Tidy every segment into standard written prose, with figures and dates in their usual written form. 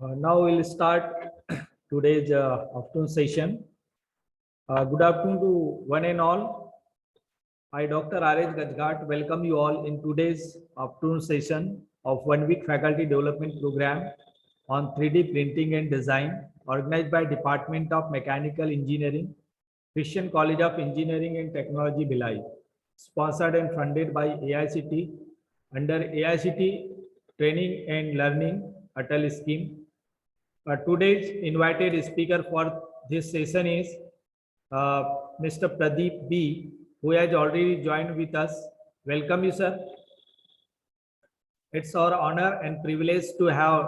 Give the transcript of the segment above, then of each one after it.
Now we'll start today's afternoon session. Good afternoon to one and all. I, Dr. R.H. Gajgat, welcome you all in today's afternoon session of 1 week faculty development program on 3D printing and design organized by Department of Mechanical Engineering, Christian College of Engineering and Technology, Bhilai, sponsored and funded by AICT under AICT Training and Learning Atal scheme. Today's invited speaker for this session is uh, Mr. Pradeep B, who has already joined with us. Welcome you, sir. It's our honor and privilege to have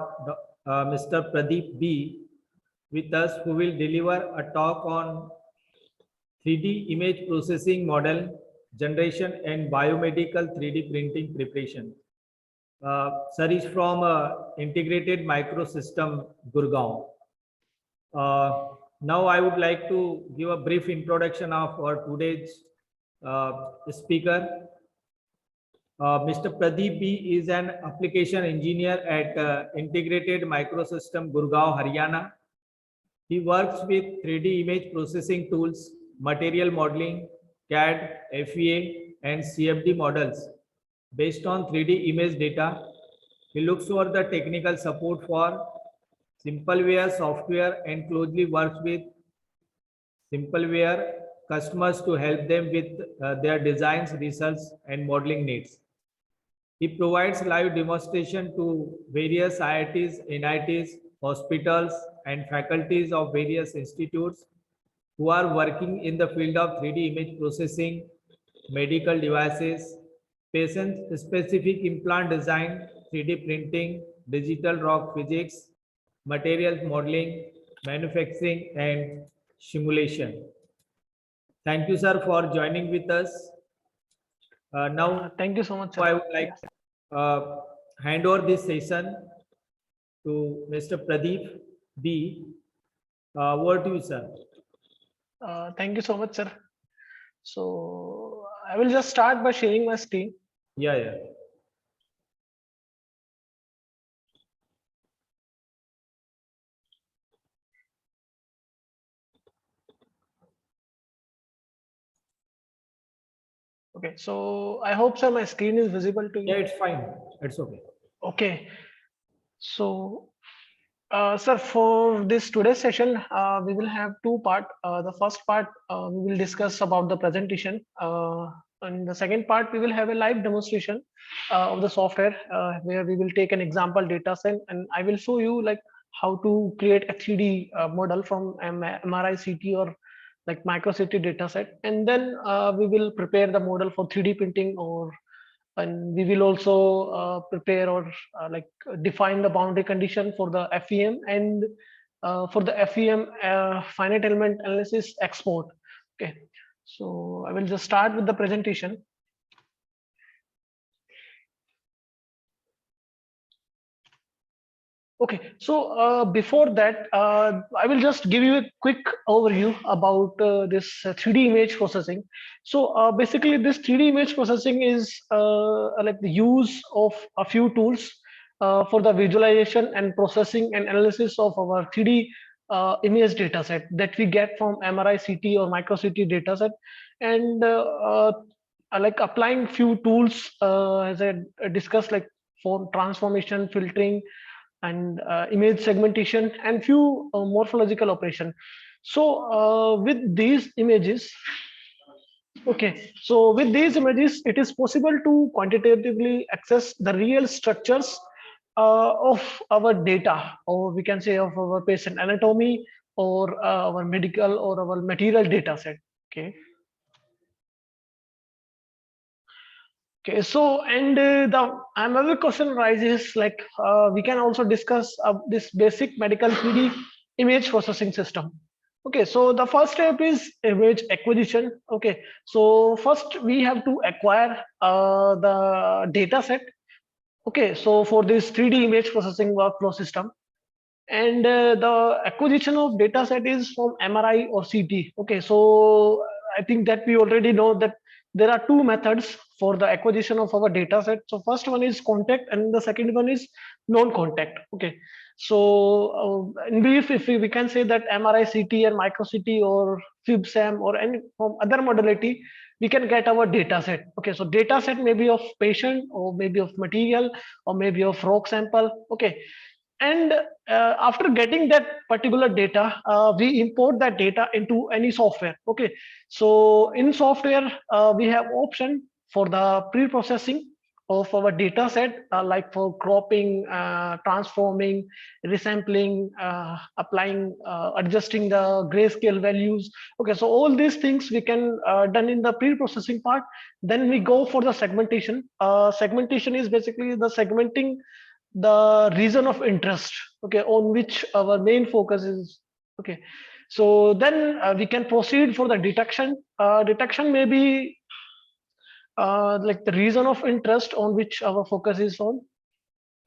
Mr. Pradeep B with us, who will deliver a talk on 3D image processing model generation and biomedical 3D printing preparation. Sir is from Integrated Microsystem, Gurgaon. Now I would like to give a brief introduction of our today's speaker. Mr. Pradeep B is an application engineer at Integrated Microsystem, Gurgaon, Haryana. He works with 3D image processing tools, material modeling, CAD, FEA, and CFD models. Based on 3D image data, he looks over the technical support for Simpleware software and closely works with Simpleware customers to help them with their designs, research, and modeling needs. He provides live demonstration to various IITs, NITs, hospitals, and faculties of various institutes who are working in the field of 3D image processing, medical devices, patient-specific implant design, 3D printing, digital rock physics, materials modeling, manufacturing, and simulation. Thank you, sir, for joining with us. Now, thank you so much, sir. I would like to hand over this session to Mr. Pradeep B. Over to you, sir. Thank you so much, sir. So I will just start by sharing my screen. Yeah. Okay, so I hope, sir, my screen is visible to you. Yeah, it's fine. It's okay. Okay. So, sir, for this today's session, we will have two parts. The first part, we will discuss about the presentation. And the second part, we will have a live demonstration of the software where we will take an example data set and I will show you like how to create a 3D model from MRI CT or like microCT data set. And then we will prepare the model for 3D printing and we will also prepare or like define the boundary condition for the FEM and for the FEM finite element analysis export. Okay, so I will just start with the presentation. Okay, so before that, I will just give you a quick overview about this 3D image processing. So basically, this 3D image processing is like the use of a few tools for the visualization and processing and analysis of our 3D image dataset that we get from MRI CT or micro CT dataset, and like applying few tools as I discussed, like for transformation, filtering, and image segmentation and few morphological operation. So with these images, it is possible to quantitatively access the real structures of our data, or we can say of our patient anatomy or our medical or our material data set. Okay. Okay, so and the another question arises, like we can also discuss this basic medical 3D image processing system. Okay, so the first step is image acquisition. Okay, so first we have to acquire the data set. Okay, so for this 3D image processing workflow system, and the acquisition of data set is from MRI or CT. Okay, so I think that we already know that there are two methods for the acquisition of our data set. So first one is contact and the second one is non-contact. Okay, so in brief, if we can say that MRI, CT and micro CT or FibSam or any from other modality, we can get our data set. Okay, so data set may be of patient or maybe of material or maybe of rock sample. Okay, and after getting that particular data, we import that data into any software. Okay, so in software we have option for the pre-processing of our data set, like for cropping, transforming, resampling, applying, adjusting the grayscale values. Okay, so all these things we can done in the pre-processing part. Then we go for the segmentation. Segmentation is basically the segmenting the region of interest, okay, on which our main focus is. Okay, so then we can proceed for the detection. Detection may be like the region of interest on which our focus is on.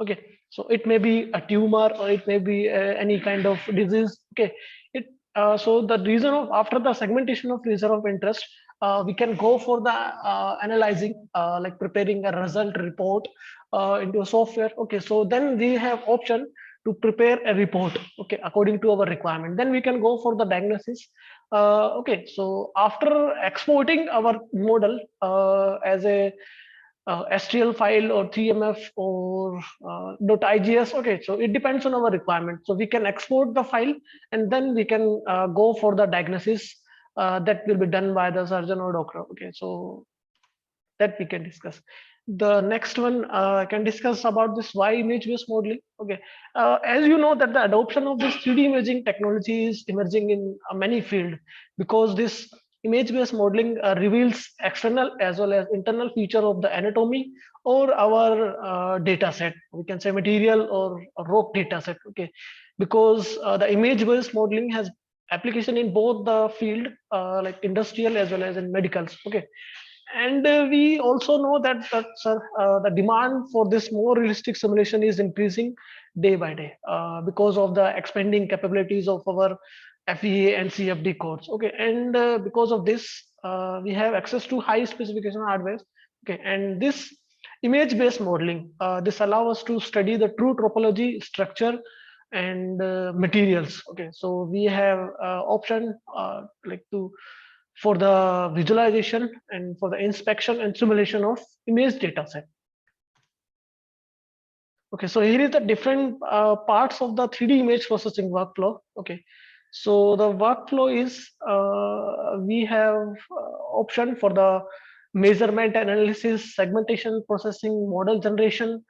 Okay, so it may be a tumor or it may be any kind of disease. Okay, it so the reason of after the segmentation of region of interest, we can go for the analyzing, like preparing a result report into a software. Okay, so then we have option to prepare a report, okay, according to our requirement. Then we can go for the diagnosis. Okay, so after exporting our model as a STL file or TMF or .IGS. Okay, so it depends on our requirement. So we can export the file and then we can go for the diagnosis that will be done by the surgeon or doctor. Okay, so that we can discuss. The next one I can discuss about this why image-based modeling. Okay, as you know that the adoption of this 3D imaging technology is emerging in many fields, because this image-based modeling reveals external as well as internal feature of the anatomy or our data set. We can say material or rock data set. Okay, because the image-based modeling has application in both the field, like industrial as well as in medicals. Okay, and we also know that the demand for this more realistic simulation is increasing day by day because of the expanding capabilities of our FEA and CFD codes. Okay, and because of this, we have access to high specification hardware. Okay, and this image-based modeling, this allows us to study the true topology, structure, and materials. Okay, so we have option like to for the visualization and for the inspection and simulation of image data set. Okay, so here is the different parts of the 3D image processing workflow. Okay, so the workflow is we have option for the measurement analysis, segmentation, processing, model generation,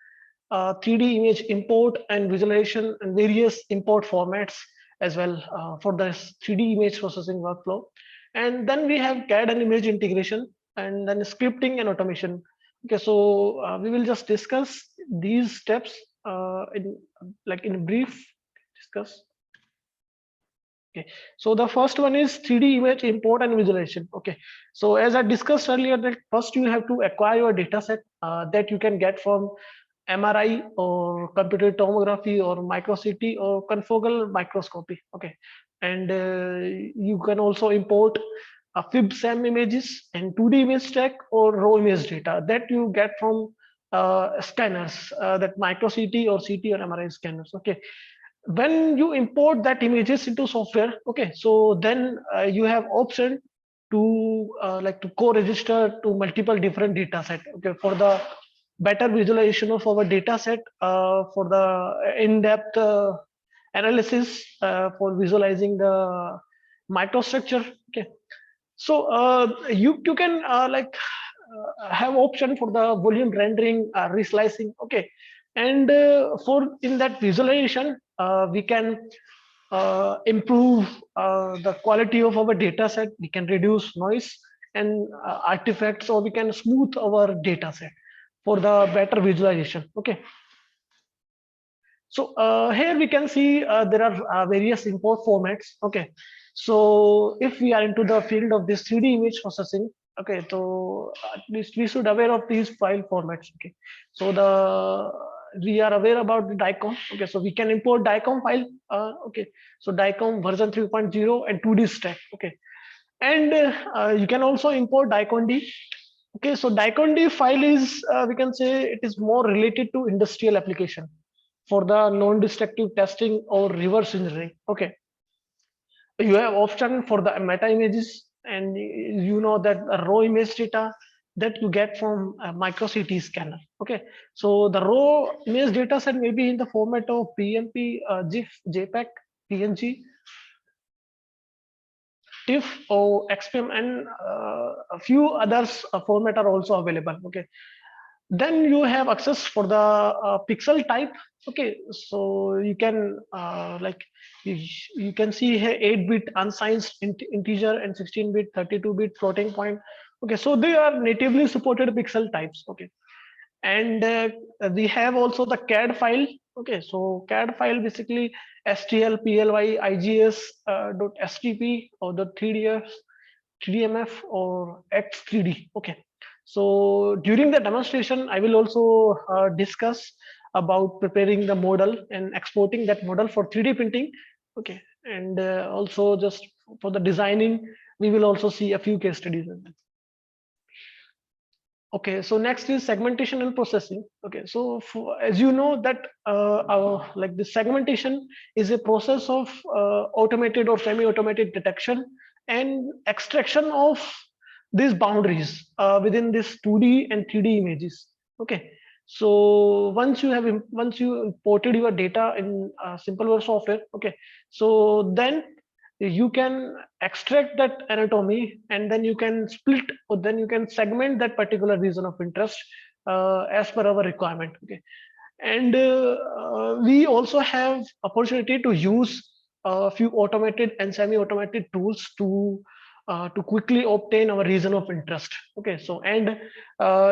3D image import and visualization, and various import formats as well for this 3D image processing workflow. And then we have CAD and image integration, and then scripting and automation. Okay, so we will just discuss these steps in brief discuss. Okay, so the first one is 3D image import and visualization. Okay, so as I discussed earlier, that first you have to acquire your data set that you can get from MRI or computer tomography or micro CT or confocal microscopy. Okay, and you can also import FibSam images and 2D image stack or raw image data that you get from scanners, that micro CT or CT or MRI scanners. Okay, when you import that images into software, okay, so then you have option to like to co-register to multiple different data set. Okay, for the better visualization of our data set, for the in-depth analysis, for visualizing the microstructure. Okay, so you can have option for the volume rendering, reslicing. Okay, and for in that visualization we can improve the quality of our data set. We can reduce noise and artifacts, or we can smooth our data set for the better visualization. Okay, so here we can see there are various import formats. Okay, so if we are into the field of this 3D image processing, okay, so at least we should aware of these file formats. Okay, so we are aware about the DICOM. Okay, so we can import DICOM file. Okay, so DICOM version 3.0 and 2D stack. Okay, and you can also import DICOM D. Okay, so DICOM-D file is, we can say it is more related to industrial application for the non-destructive testing or reverse engineering. Okay, you have option for the meta images, and you know that the raw image data that you get from a micro CT scanner. Okay, so the raw image data set may be in the format of PMP, GIF, JPEG, PNG, TIFF or XPM, and a few others format are also available. Okay, then you have access for the pixel type. Okay, so you can you can see here 8-bit unsigned integer and 16-bit 32-bit floating point. Okay, so they are natively supported pixel types. Okay, and we have also the CAD file. Okay, so CAD file basically STL, PLY, IGS, .stp or the 3ds, 3DMF or X3D. Okay, so during the demonstration, I will also discuss about preparing the model and exporting that model for 3D printing. Okay, and also just for the designing, we will also see a few case studies. Okay, so next is segmentation and processing. Okay, so as you know that like the segmentation is a process of automated or semi-automated detection and extraction of these boundaries within this 2D and 3D images. Okay, so once you imported your data in SimpleWare software. Okay, so then you can extract that anatomy, and then you can split, or then you can segment that particular region of interest as per our requirement. Okay, and we also have opportunity to use a few automated and semi-automated tools to quickly obtain our region of interest. Okay, so and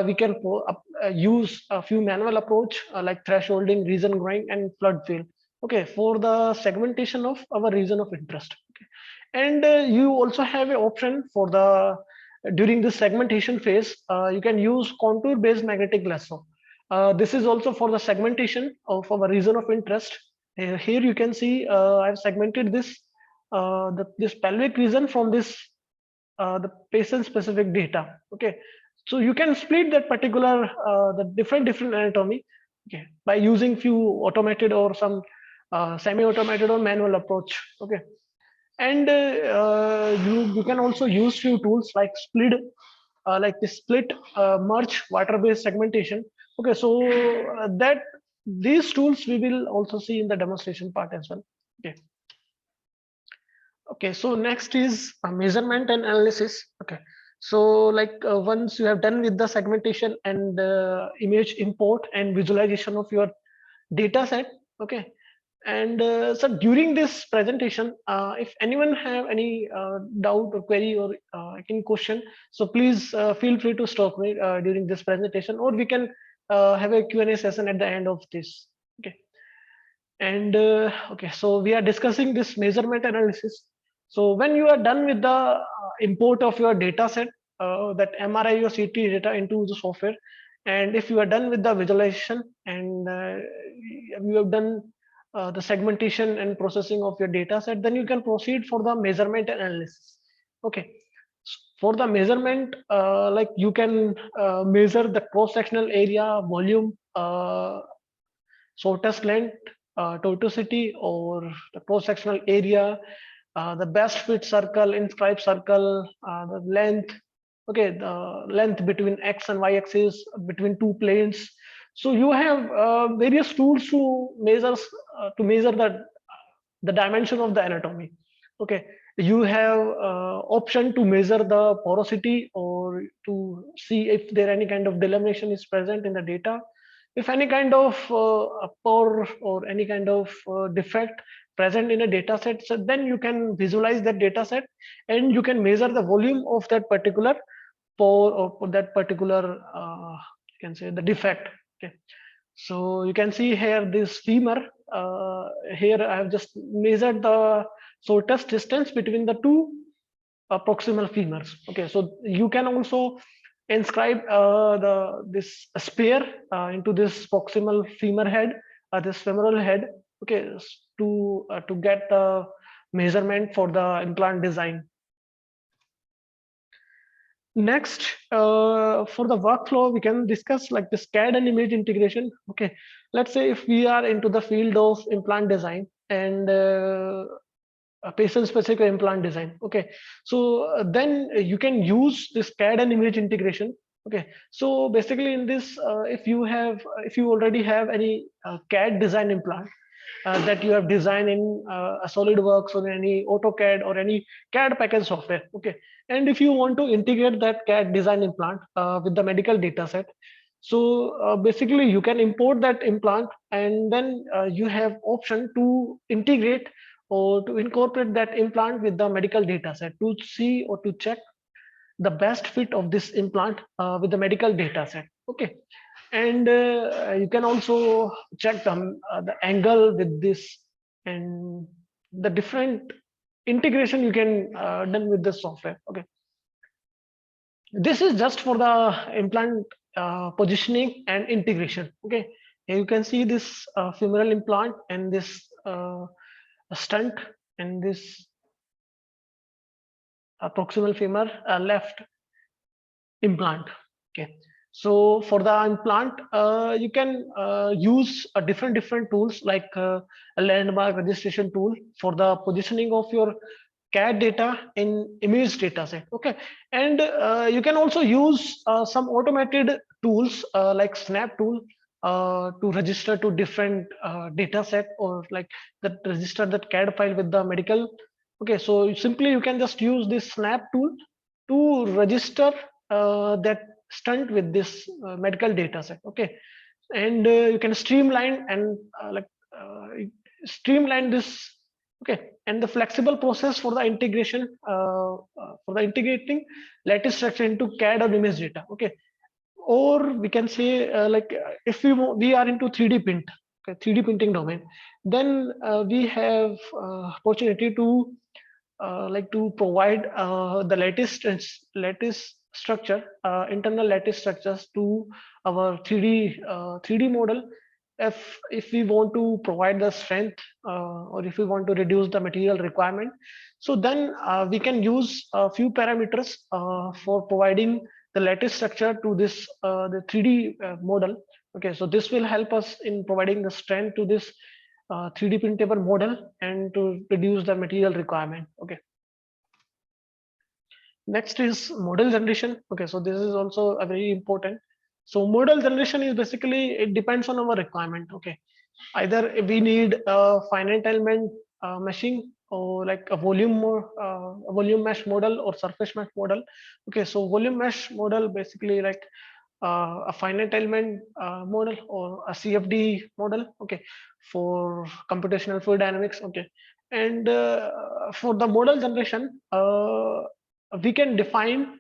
we can use a few manual approach like thresholding, region growing, and flood fill. Okay, for the segmentation of our region of interest. Okay, and you also have an option for the during the segmentation phase. You can use contour based magnetic lasso. This is also for the segmentation of our region of interest. Here you can see I've segmented this this pelvic region from this the patient specific data. Okay, so you can split that particular the different anatomy. Okay, by using few automated or some semi-automated or manual approach. Okay, and you can also use few tools like split like the split merge water based segmentation. Okay, so that these tools we will also see in the demonstration part as well. Okay, okay, so next is measurement and analysis. Okay, so like once you have done with the segmentation and image import and visualization of your data set. Okay, and so during this presentation, if anyone have any doubt or query or any question, so please feel free to stop me during this presentation, or we can have a Q&A session at the end of this. Okay, and okay, so we are discussing this measurement analysis. So when you are done with the import of your data set, that MRI or CT data into the software, and if you are done with the visualization and you have done the segmentation and processing of your data set, then you can proceed for the measurement and analysis. Okay, for the measurement, like you can measure the cross-sectional area, volume, shortest length, tortuosity, or the cross-sectional area, the best fit circle, inscribed circle, the length. Okay, the length between x and y axis between two planes. So you have various tools to measure the dimension of the anatomy. Okay, you have option to measure the porosity or to see if there any kind of delamination is present in the data. If any kind of pore or any kind of defect present in a data set, so then you can visualize that data set and you can measure the volume of that particular pore or that particular you can say the defect. Okay, so you can see here this femur. Here I have just measured the shortest distance between the two proximal femurs. Okay, so you can also inscribe this spear into this proximal femur head, this femoral head. Okay, to get the measurement for the implant design. Next, for the workflow, we can discuss like this CAD and image integration. Okay, let's say if we are into the field of implant design and a patient-specific implant design. Okay, so then you can use this CAD and image integration. Okay, so basically in this, if you already have any CAD design implant that you have designed in a SolidWorks or any AutoCAD or any CAD package software. Okay, and if you want to integrate that CAD design implant with the medical data set, so basically you can import that implant and then you have option to integrate or to incorporate that implant with the medical data set to see or to check the best fit of this implant with the medical data set. Okay, and you can also check the angle with this and the different integration you can done with the software. Okay, this is just for the implant positioning and integration. Okay, here you can see this femoral implant and this stunt and this proximal femur left implant. Okay, so for the implant you can use a different tools like a landmark registration tool for the positioning of your CAD data in image data set. Okay, and you can also use some automated tools like snap tool to register to different data set or like that register that CAD file with the medical. Okay, so simply you can just use this snap tool to register that stunt with this medical data set. Okay, and you can streamline and streamline this. Okay, and the flexible process for the integration for the integrating lattice structure into CAD or image data. Okay, or we can say if we are into 3D print, okay, 3D printing domain, then we have opportunity to to provide the lattice structure, internal lattice structures to our 3D model. If we want to provide the strength or if we want to reduce the material requirement, so then we can use a few parameters for providing the lattice structure to this the 3D model. Okay, so this will help us in providing the strength to this 3D printable model and to reduce the material requirement. Okay. Next is model generation. Okay, so this is also a very important. So model generation is basically it depends on our requirement. Okay, either we need a finite element meshing or like a volume mesh model or surface mesh model. Okay, so volume mesh model basically like a finite element model or a CFD model. Okay, for computational fluid dynamics. Okay, and for the model generation, we can define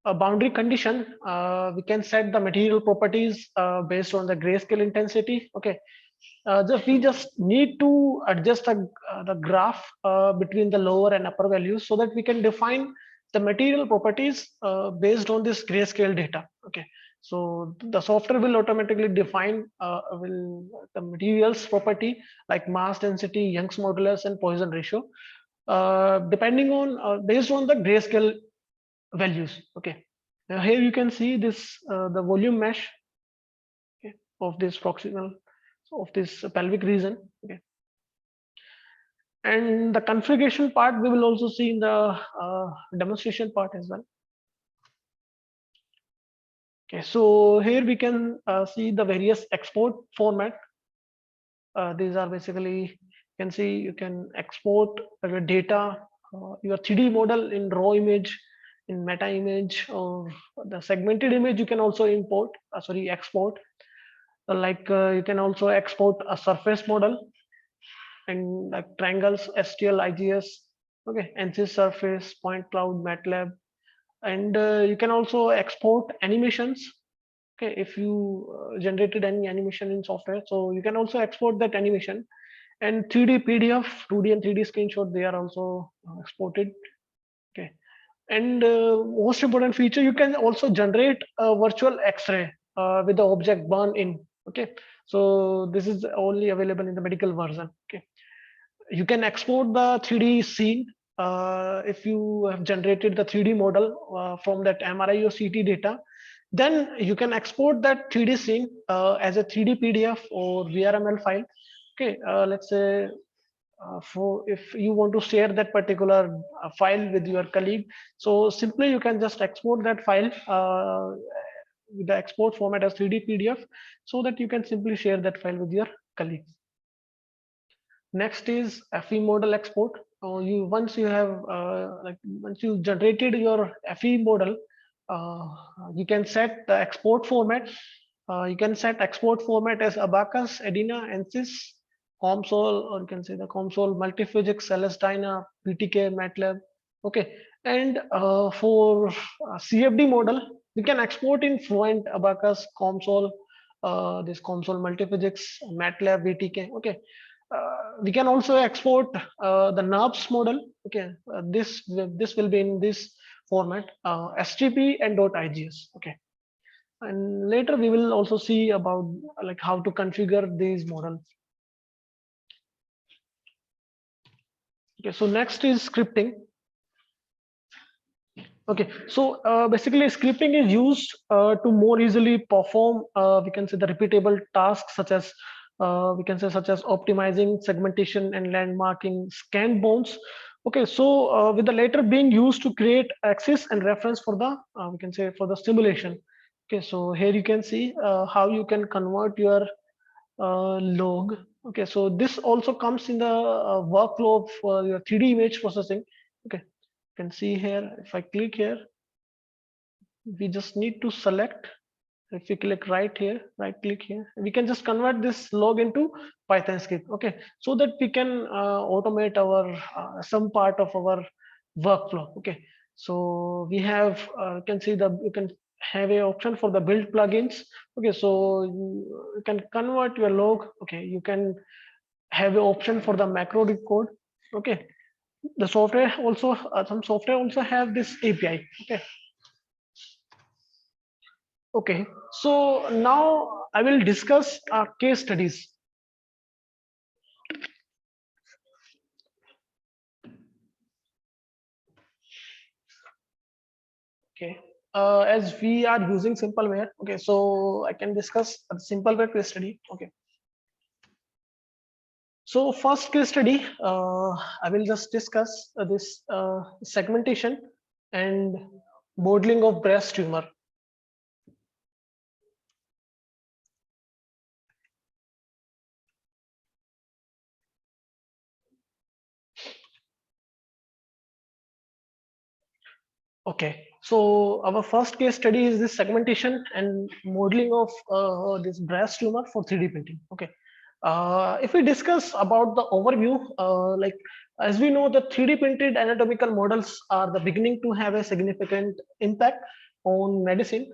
a boundary condition. We can set the material properties based on the grayscale intensity. Okay, we just need to adjust the graph between the lower and upper values so that we can define the material properties based on this grayscale data. Okay, so the software will automatically define the materials property like mass density, Young's modulus, and Poisson ratio, depending on based on the grayscale values. Okay, now here you can see this the volume mesh, okay, of this proximal of this pelvic region. Okay, and the configuration part we will also see in the demonstration part as well. Okay, so here we can see the various export format. These are basically, you can see you can export your data, your 3D model in raw image, in meta image, or the segmented image you can also export. You can also export a surface model and like triangles, STL, IGS, okay, ANSYS surface, point cloud, MATLAB, and you can also export animations. Okay, if you generated any animation in software, so you can also export that animation, and 3D PDF, 2D and 3D screenshot, they are also exported. Okay, and most important feature, you can also generate a virtual X-ray with the object burn in. Okay, so this is only available in the medical version. Okay, you can export the 3D scene if you have generated the 3D model from that MRI or CT data, then you can export that 3D scene as a 3D PDF or VRML file. Okay, let's say for if you want to share that particular file with your colleague, so simply you can just export that file with the export format as 3D PDF, so that you can simply share that file with your colleagues. Next is FE model export. You once you have once you generated your FE model, uh, you can set the export format. You can set export format as Abacus, Edina, ANSYS, COMSOL, or you can say the COMSOL, Multiphysics, Celestina, PTK, MATLAB. Okay, and for CFD model, we can export in Fluent, Abacus, COMSOL, this COMSOL Multiphysics, MATLAB, VTK. Okay, we can also export the NURBS model. Okay, this will be in this format, SGP and .IGS. Okay, and later we will also see about like how to configure these models. Okay, so next is scripting. Okay, so basically scripting is used to more easily perform we can say the repeatable tasks such as we can say such as optimizing segmentation and landmarking scan bounds. Okay, so with the latter being used to create axis and reference for the we can say for the simulation. Okay, so here you can see how you can convert your log. Okay, so this also comes in the workflow of your 3D image processing. Okay, you can see here if I click here, we just need to select. If we click right here, right click here, we can just convert this log into Python script. Okay, so that we can automate our some part of our workflow. Okay, so we have you can see the you can have a option for the build plugins. Okay, so you can convert your log. Okay, you can have an option for the macro decode. Okay, the software also some software also have this API. Okay. Okay, so now I will discuss case studies. Okay, as we are using Simpleware, okay, so I can discuss a Simpleware case study. Okay, so first case study, I will just discuss this segmentation and modeling of breast tumor. Okay, so our first case study is this segmentation and modeling of this breast tumor for 3D printing. Okay, if we discuss about the overview, like as we know, the 3D printed anatomical models are the beginning to have a significant impact on medicine.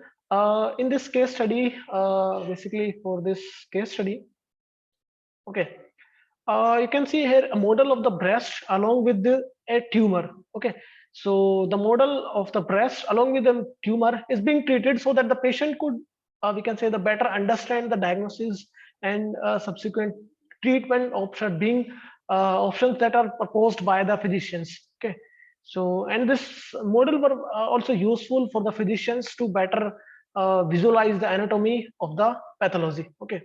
In this case study, basically for this case study, okay, you can see here a model of the breast along with a tumor. Okay, so the model of the breast along with the tumor is being treated so that the patient could we can say the better understand the diagnosis and subsequent treatment option being options that are proposed by the physicians. Okay, so and this model were also useful for the physicians to better visualize the anatomy of the pathology. Okay,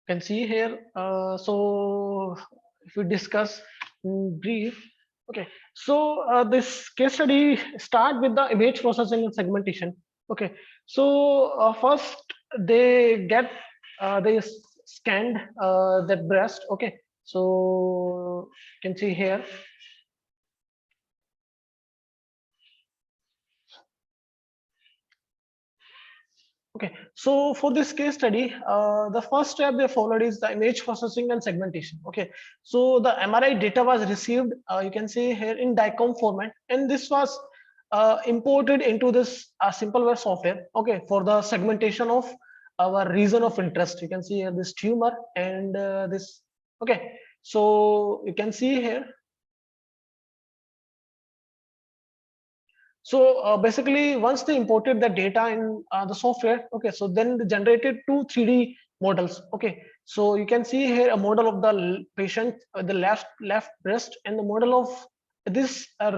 can see here. So if we discuss in brief, okay. So this case study start with the image processing and segmentation. Okay. So first they get they scanned that breast. Okay. So you can see here. Okay, so for this case study, the first step they followed is the image processing and segmentation. Okay, so the MRI data was received, you can see here in DICOM format, and this was imported into this Simpleware software. Okay, for the segmentation of our region of interest. You can see here this tumor and this. Okay, so you can see here. So basically, once they imported the data in the software, okay, so then they generated two 3D models. Okay, so you can see here a model of the patient, the left breast, and the model of this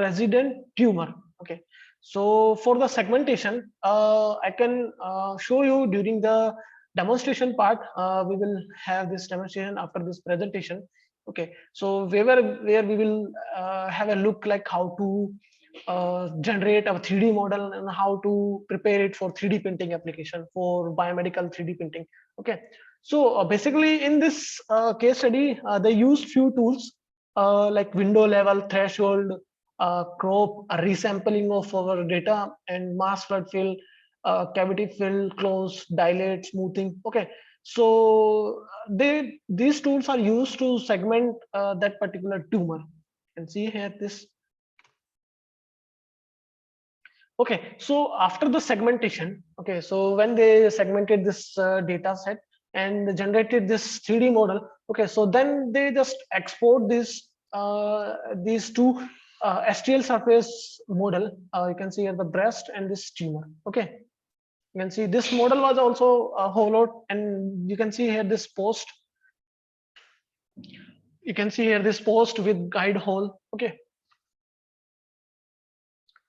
resident tumor. Okay, so for the segmentation, I can show you during the demonstration part. We will have this demonstration after this presentation. Okay, so where we will have a look like how to generate a 3D model and how to prepare it for 3D printing application for biomedical 3D printing. Okay, so basically in this case study, they used few tools like window level, threshold, crop, a resampling of our data, and mass flood fill, cavity fill, close, dilate, smoothing. Okay, so these tools are used to segment that particular tumor. You can see here this. Okay, so after the segmentation, okay, so when they segmented this data set and generated this 3D model, okay, so then they just export this these two STL surface model. You can see here the breast and this tumor. Okay, you can see this model was also hollowed, and you can see here this post. You can see here this post with guide hole. Okay,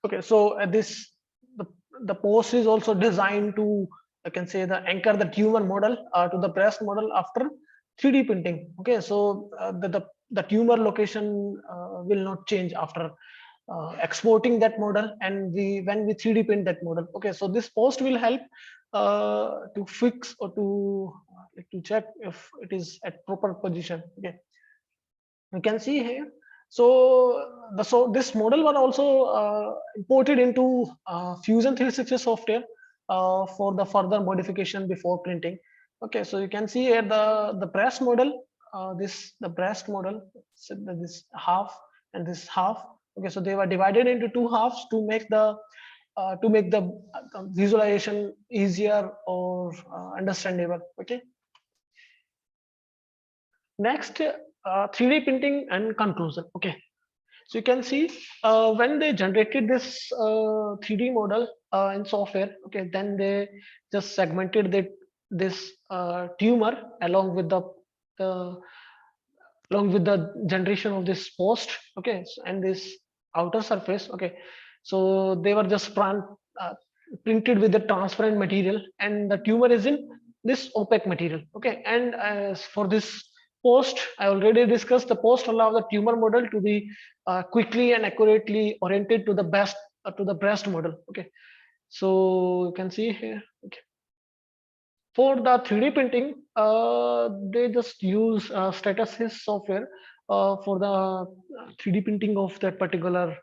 okay, so this the the post is also designed to, I can say, the anchor the tumor model to the breast model after 3D printing. Okay, so the tumor location will not change after exporting that model, and when we 3D print that model. Okay, so this post will help to fix or to check if it is at proper position. Okay, you can see here. So this model was also imported into Fusion 360 software for the further modification before printing. Okay, so you can see here the breast model, the breast model, so this half and this half. Okay, so they were divided into two halves to make the visualization easier or understandable. Okay. Next, 3D printing and conclusion. Okay, so you can see when they generated this 3D model in software. Okay, then they just segmented this tumor along with the along with the generation of this post. Okay, and this outer surface. Okay, so they were just printed with the transparent material, and the tumor is in this opaque material. Okay, and as for this post, I already discussed, the post allow the tumor model to be quickly and accurately oriented to the breast model. Okay, so you can see here. Okay, for the 3D printing, they just use Stratasys software for the 3D printing of that particular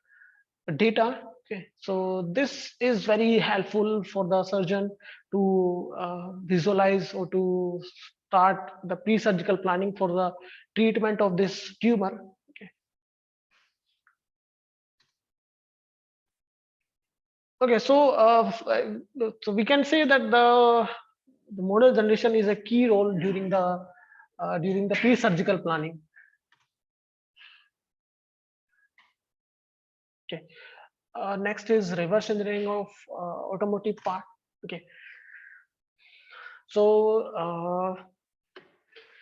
data. Okay, so this is very helpful for the surgeon to visualize or to start the pre-surgical planning for the treatment of this tumor. Okay, okay, so we can say that the model generation is a key role during the pre-surgical planning. Okay, next is reverse engineering of automotive part. Okay, so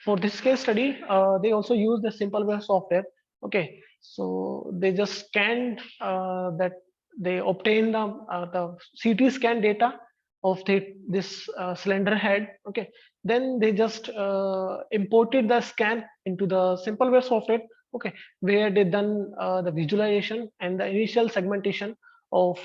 for this case study, they also use the simpleware software. Okay, so they just scanned that they obtained the CT scan data of this cylinder head. Okay, then they just imported the scan into the simpleware software. Okay, where they done the visualization and the initial segmentation of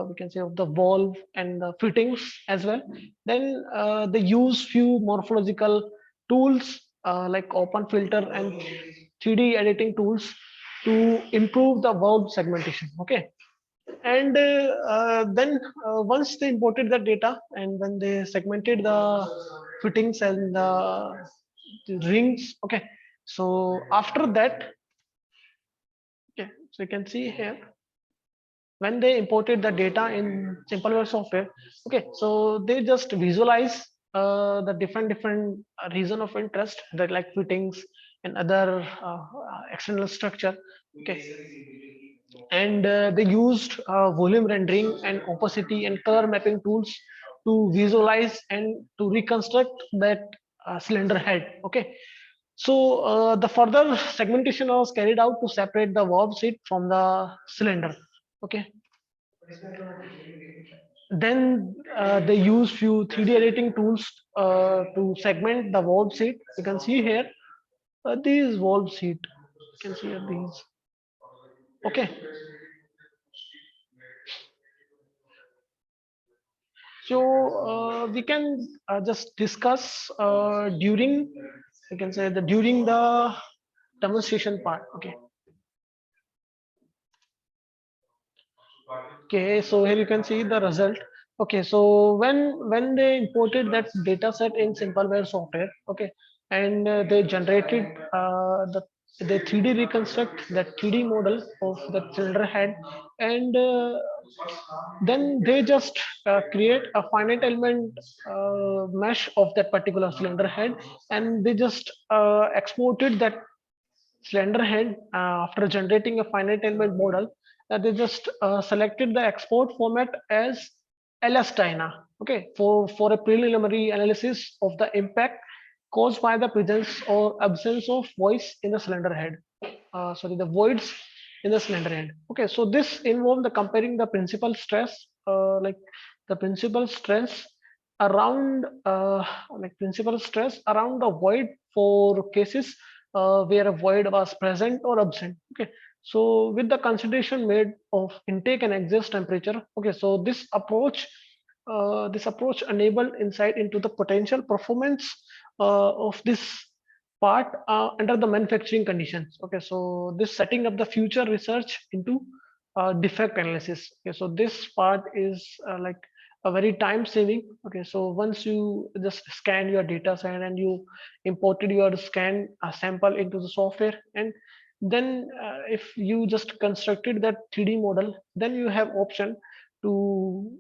we can say of the valve and the fittings as well. Then they use few morphological tools like open filter and 3D editing tools to improve the valve segmentation. Okay, and then once they imported the data and when they segmented the fittings and the rings. Okay, so after that, okay, so you can see here when they imported the data in simpleware software. Okay, so they just visualize the different region of interest, that like fittings and other external structure. Okay, and they used volume rendering and opacity and color mapping tools to visualize and to reconstruct that cylinder head. Okay, so the further segmentation was carried out to separate the valve seat from the cylinder. Okay, then they use few 3D editing tools to segment the valve seat. You can see here these valve seat. You can see here these. Okay, so we can just discuss during, you can say, the during the demonstration part. Okay. Okay, so here you can see the result. Okay, so when they imported that data set in Simpleware software, okay, and they generated the 3D reconstruct that 3D model of the cylinder head, and then they just create a finite element mesh of that particular cylinder head, and they just exported that cylinder head after generating a finite element model. They just selected the export format as LS-DYNA, okay, for a preliminary analysis of the impact caused by the presence or absence of voice in the cylinder head. Sorry, the voids in the cylinder head. Okay, so this involved the comparing the principal stress, like the principal stress around, principal stress around the void for cases where a void was present or absent. Okay, so with the consideration made of intake and exhaust temperature. Okay, so this approach enabled insight into the potential performance of this part under the manufacturing conditions. Okay, so this setting up the future research into defect analysis. Okay, so this part is like a very time saving. Okay, so once you just scan your data set and you imported your scan sample into the software, and then if you just constructed that 3D model, then you have option to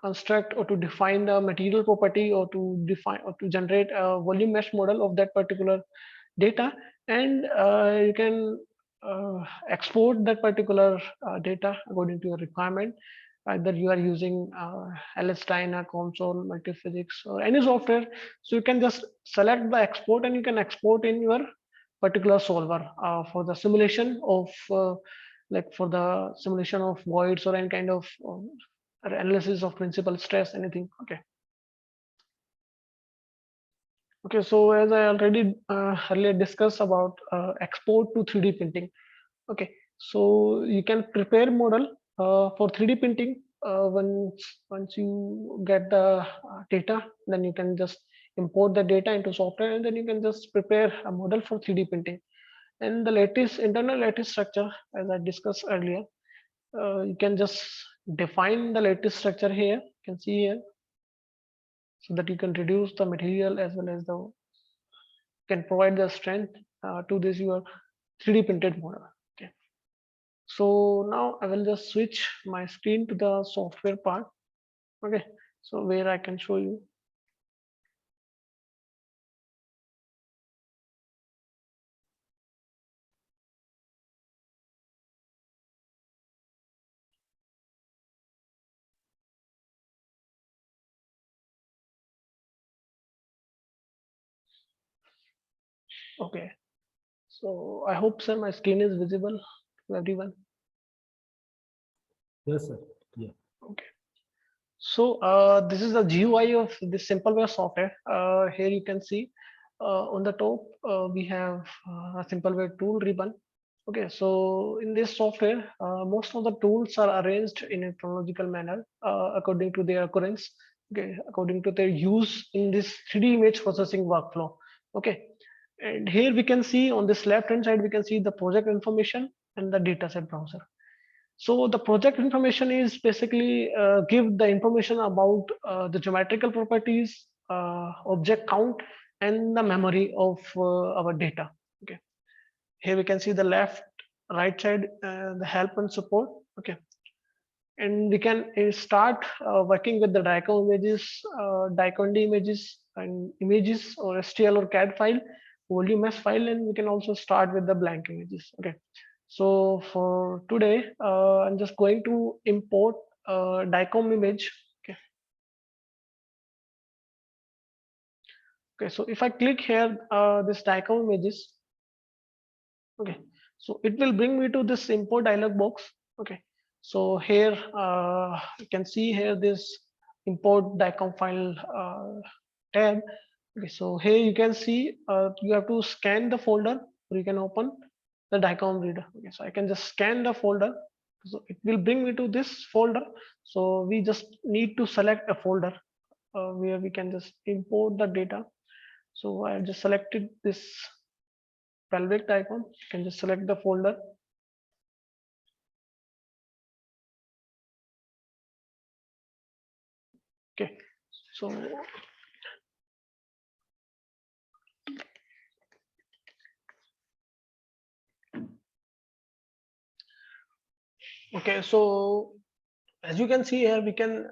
construct or to define the material property, or to define or to generate a volume mesh model of that particular data, and you can export that particular data according to your requirement. Either you are using LS-DYNA, COMSOL, Multiphysics, or any software, so you can just select the export, and you can export in your particular solver for the simulation of for the simulation of voids or any kind of analysis of principal stress, anything. Okay. Okay, so as I already earlier discussed about export to 3D printing. Okay, so you can prepare model for 3D printing. Once you get the data, then you can just import the data into software, and then you can just prepare a model for 3D printing. And the lattice internal lattice structure, as I discussed earlier, you can just define the lattice structure here. You can see here, so that you can reduce the material as well as the can provide the strength to this your 3D printed model. Okay. So now I will just switch my screen to the software part. Okay. So where I can show you. Okay. So I hope, sir, my screen is visible to everyone. Yes, sir. Yeah. Okay. So this is the GUI of this Simpleware software. Here you can see on the top we have a Simpleware tool ribbon. Okay, so in this software, most of the tools are arranged in a chronological manner according to their occurrence. Okay, according to their use in this 3D image processing workflow. Okay, and here we can see on this left hand side, we can see the project information and the dataset browser. So the project information is basically give the information about the geometrical properties, object count, and the memory of our data. Okay. Here we can see the left, right side, the help and support. Okay. And we can start working with the DICOM images, DICOM images, and images, or STL or CAD file, volume mesh file, and we can also start with the blank images. Okay. So for today, I'm just going to import a DICOM image. Okay. Okay, so if I click here, this DICOM images, okay, so it will bring me to this import dialog box. Okay, so here you can see here this import DICOM file tab. Okay, so here you can see you have to scan the folder, or you can open the DICOM reader. Okay, so I can just scan the folder, so it will bring me to this folder. So we just need to select a folder where we can just import the data. So I just selected this pelvic icon. You can just select the folder. Okay, so okay, so as you can see here, we can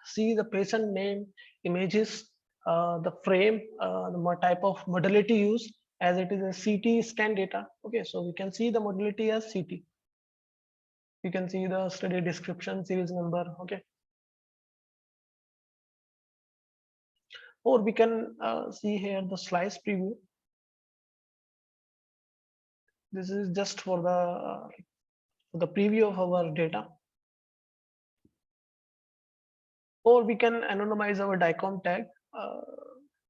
see the patient name, images, the frame, the type of modality used, as it is a CT scan data. Okay, so we can see the modality as CT. You can see the study description, series number. Okay, or we can see here the slice preview. This is just for the preview of our data. Or we can anonymize our DICOM tag.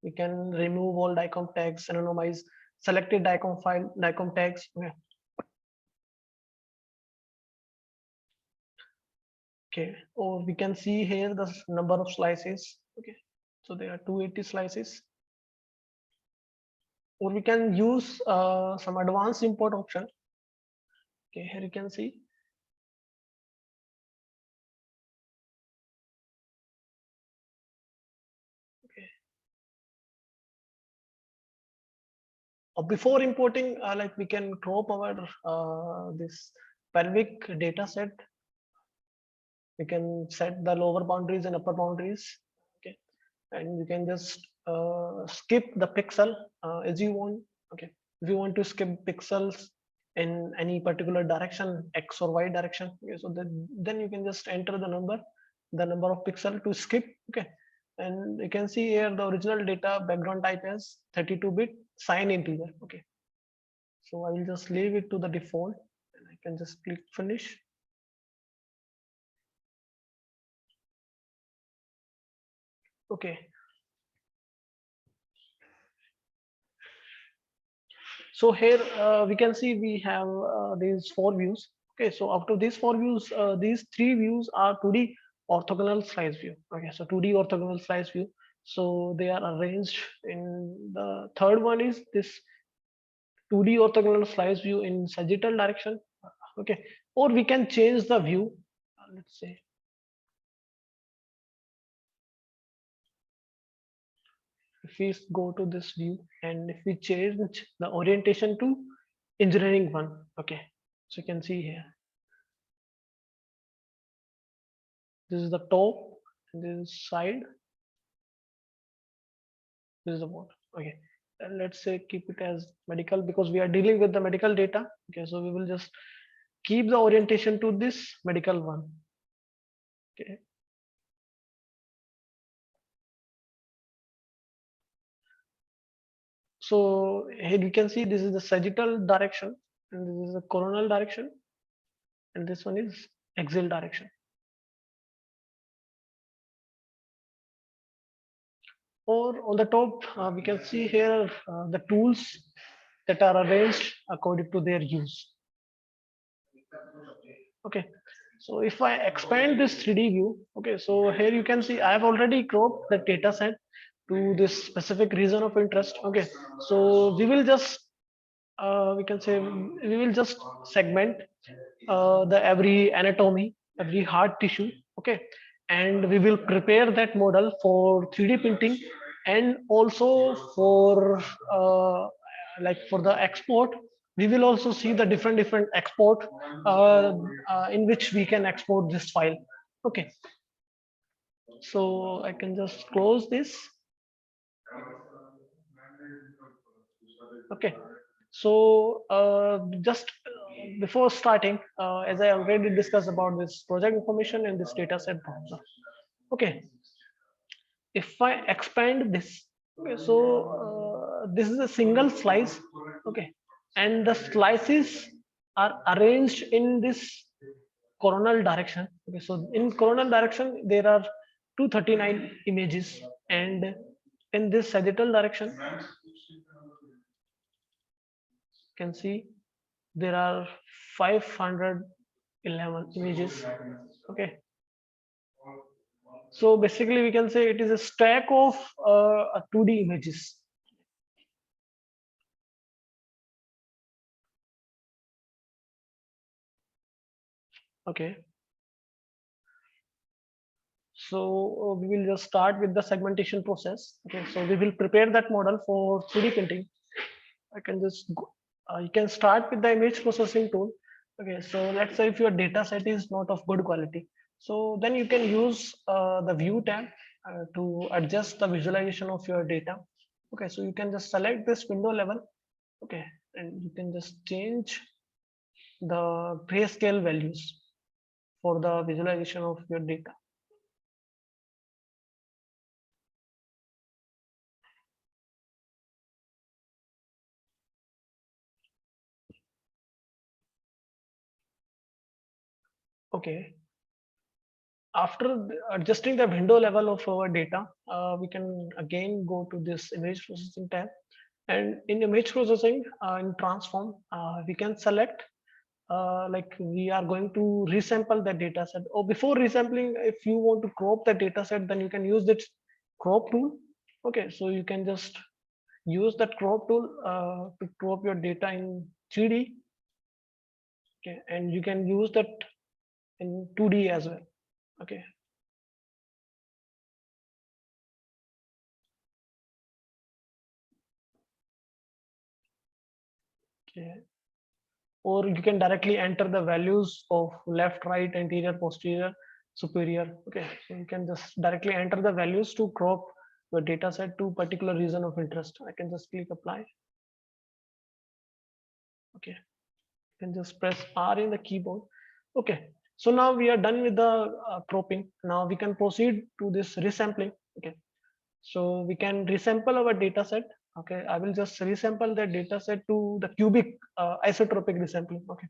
We can remove all DICOM tags, anonymize selected DICOM file, DICOM tags. Okay, or we can see here the number of slices. Okay, so there are 280 slices. Or we can use some advanced import option. Okay, here you can see. Okay. Before importing, like we can crop our this pelvic data set. We can set the lower boundaries and upper boundaries. Okay, and you can just skip the pixel as you want. Okay, if you want to skip pixels in any particular direction, X or Y direction, okay, so then you can just enter the number of pixel to skip. Okay, and you can see here the original data background type is 32-bit sign integer. Okay, so I will just leave it to the default, and I can just click finish. Okay, so here we can see we have these four views. Okay, so after these four views, these three views are 2D orthogonal slice view. Okay, so 2D orthogonal slice view. So they are arranged in the third one is this 2D orthogonal slice view in sagittal direction. Okay, or we can change the view. Let's say if we go to this view and if we change the orientation to engineering one. Okay, so you can see here. This is the top, and this is side, this is the bottom. Okay, and let's say keep it as medical because we are dealing with the medical data. Okay, so we will just keep the orientation to this medical one. Okay, so here you can see this is the sagittal direction, and this is the coronal direction, and this one is axial direction. Or on the top, we can see here the tools that are arranged according to their use. Okay, so if I expand this 3D view, okay, so here you can see I have already cropped the data set to this specific region of interest. Okay, so we will just we can say we will just segment the every anatomy, every heart tissue. Okay, and we will prepare that model for 3D printing, and also for like for the export. We will also see the different export in which we can export this file. Okay, so I can just close this. Okay, so just before starting, as I already discussed about this project information and this data set browser. Okay, if I expand this, Okay, so this is a single slice. Okay, and the slices are arranged in this coronal direction. Okay, so in coronal direction there are 239 images, and in this sagittal direction you can see there are 511 images. Okay, so basically we can say it is a stack of 2D images. Okay, so we will just start with the segmentation process. Okay, so we will prepare that model for 3D printing. I can just go, you can start with the image processing tool. Okay, so let's say if your data set is not of good quality, so then you can use the view tab to adjust the visualization of your data. Okay, so you can just select this window level. Okay, and you can just change the grayscale values for the visualization of your data. Okay, after adjusting the window level of our data, we can again go to this image processing tab. And in image processing, in transform, we can select like we are going to resample the data set. Or before resampling, if you want to crop the data set, then you can use this crop tool. Okay, so you can just use that crop tool to crop your data in 3D. Okay, and you can use that in 2D as well. Okay. Okay. Or you can directly enter the values of left, right, anterior, posterior, superior. Okay, so you can just directly enter the values to crop your data set to particular region of interest. I can just click apply. Okay, you can just press R in the keyboard. Okay, so now we are done with the cropping. Now we can proceed to this resampling. Okay, so we can resample our data set. Okay, I will just resample the data set to the cubic isotropic resampling. Okay,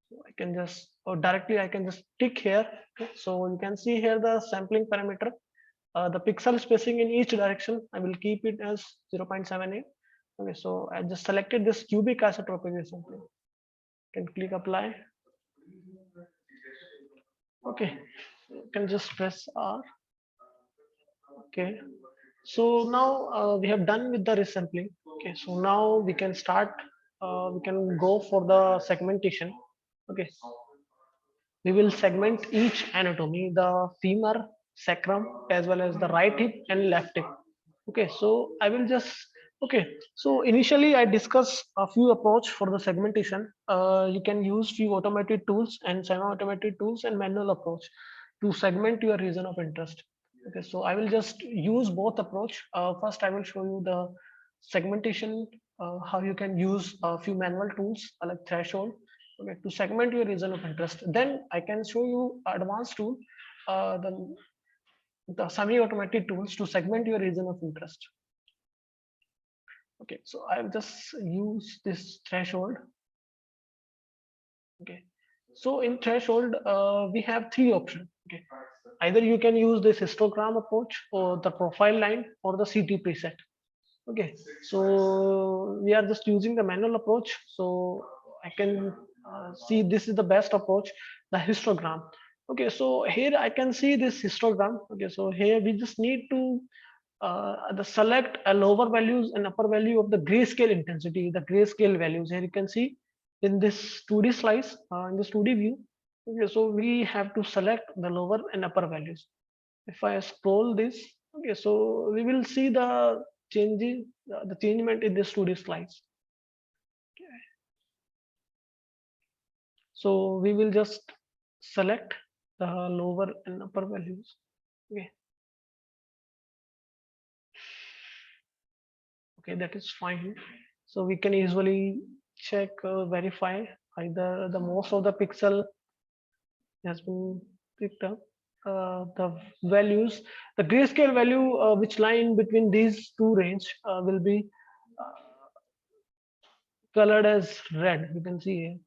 so I can just, or directly I can just tick here. Okay, so you can see here the sampling parameter, the pixel spacing in each direction. I will keep it as 0.78. Okay, so I just selected this cubic isotropic resampling. Can click apply. Okay, you can just press R. Okay, so now we have done with the resampling. Okay, so now we can start. We can go for the segmentation. Okay, we will segment each anatomy, the femur, sacrum, as well as the right hip and left hip. Okay, so I will just, okay, so initially I discuss a few approach for the segmentation. You can use few automated tools and semi-automated tools and manual approach to segment your region of interest. Okay, so I will just use both approach. First, I will show you the segmentation, how you can use a few manual tools like threshold, okay, to segment your region of interest. Then I can show you advanced tool, the semi-automated tools to segment your region of interest. Okay, so I'll just use this threshold. Okay, so in threshold, we have three options. Okay, either you can use this histogram approach or the profile line or the CT preset. Okay, so we are just using the manual approach. So I can see this is the best approach, the histogram. Okay, so here I can see this histogram. Okay, so here we just need to the select a lower values and upper value of the grayscale intensity, the grayscale values. Here you can see in this 2D slice, in this 2D view. Okay, so we have to select the lower and upper values. If I scroll this, okay, so we will see the changes, the changement in this 2D slice. Okay. So we will just select the lower and upper values. Okay. Okay, that is fine. So we can usually check, verify either the most of the pixel has been picked up. the values, the grayscale value which lie in between these two range will be colored as red. You can see here.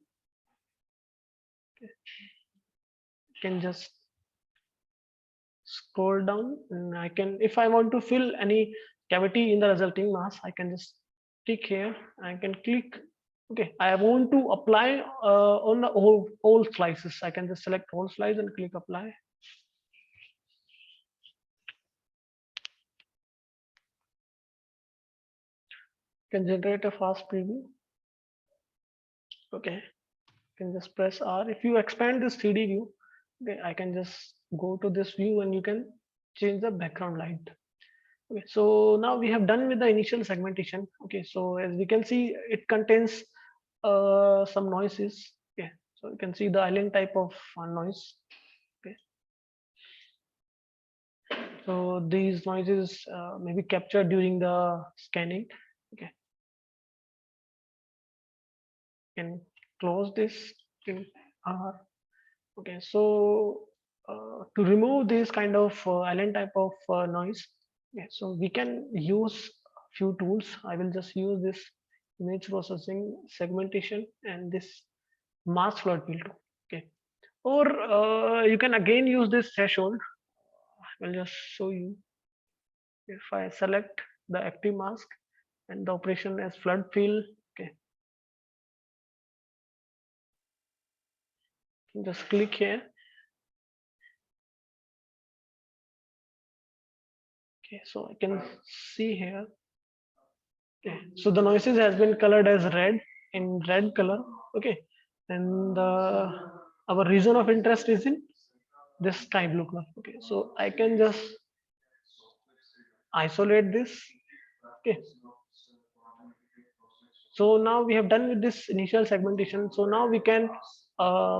You can just scroll down, and I can, if I want to fill any cavity in the resulting mask, I can just click here. I can click. Okay, I want to apply on the all slices. I can just select all slice and click apply. Can generate a fast preview. Okay, can just press R. If you expand this 3D view, okay, I can just go to this view and you can change the background light. Okay, so now we have done with the initial segmentation. Okay, so as we can see, it contains some noises. Okay, so you can see the island type of noise. Okay, so these noises may be captured during the scanning. Okay, can close this in R. Okay, so to remove this kind of island type of noise, yeah, so we can use few tools. I will just use this image processing, segmentation, and this mask flood filter. Okay, or you can again use this threshold. I will just show you. If I select the active mask and the operation as flood fill, okay, just click here. Okay, so I can see here. Okay, so the noises has been colored as red, in red color. Okay, and our region of interest is in this sky blue color. Okay, so I can just isolate this. Okay, so now we have done with this initial segmentation. So now we can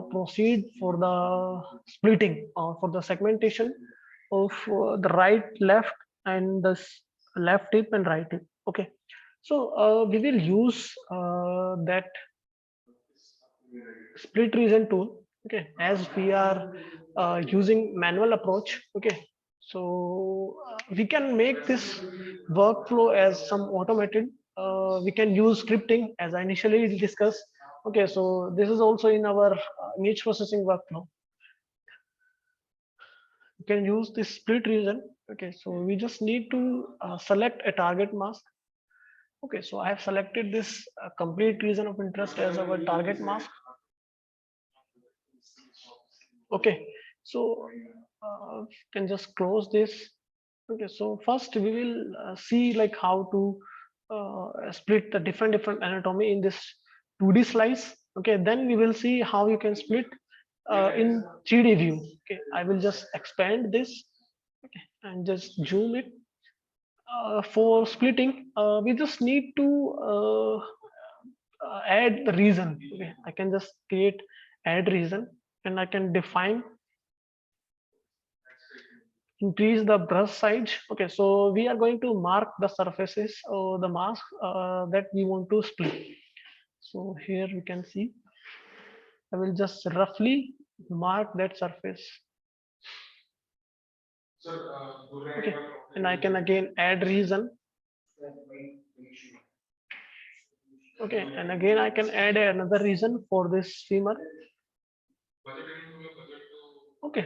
proceed for the splitting or for the segmentation of the right, left, and the left tip and right tip. Okay, so we will use that split region tool. Okay, as we are using manual approach. Okay, so we can make this workflow as some automated. We can use scripting as I initially discussed. Okay, so this is also in our image processing workflow. You can use this split region. Okay, so we just need to select a target mask. Okay, so I have selected this complete region of interest as our target mask. Okay, so can just close this. Okay, so first we will see like how to split the different anatomy in this 2D slice. Okay, then we will see how you can split in 3D view. Okay, I will just expand this. Okay, and just zoom it. For splitting, we just need to add the reason. Okay, I can just create add reason, and I can define increase the brush size. Okay, so we are going to mark the surfaces or the mask that we want to split. So here we can see I will just roughly mark that surface. Okay, and I can again add region. Okay, and again I can add another reason for this femur. Okay,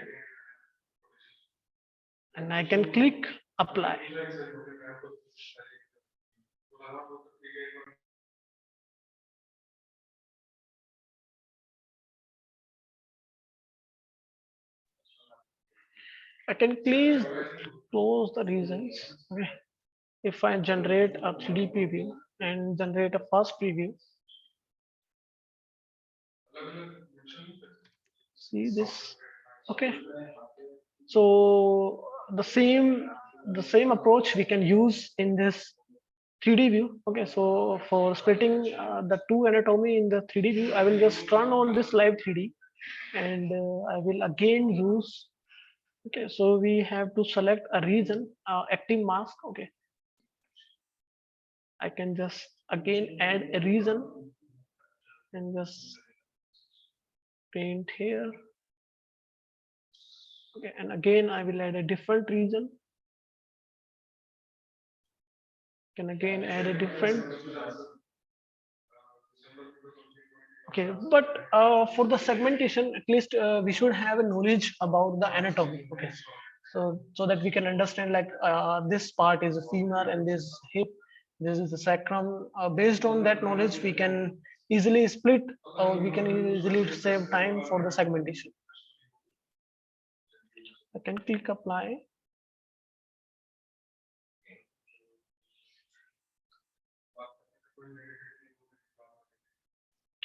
and I can click apply. I can please close the regions. Okay. If I generate a 3D preview and generate a fast preview, see this. Okay, so the same approach we can use in this 3D view. Okay, so for splitting the two anatomy in the 3D view, I will just turn on this live 3D, and I will again use. Okay, so we have to select a region, active mask. Okay, I can just again add a region and just paint here. Okay, and again I will add a different region. Can again add a different. Okay, but for the segmentation, at least we should have a knowledge about the anatomy. Okay, so that we can understand like this part is a femur and this hip, this is the sacrum. Based on that knowledge, we can easily split or we can easily save time for the segmentation. I can click apply.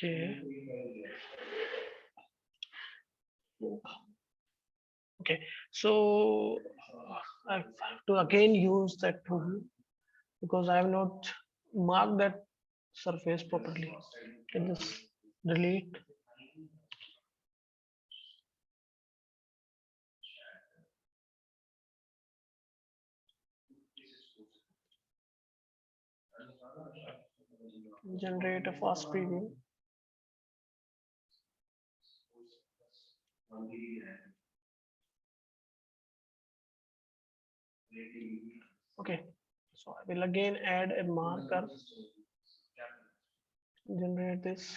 Okay. Okay, so I have to again use that tool because I have not marked that surface properly. Can just delete. Generate a fast preview. Okay, so I will again add a marker. Generate this.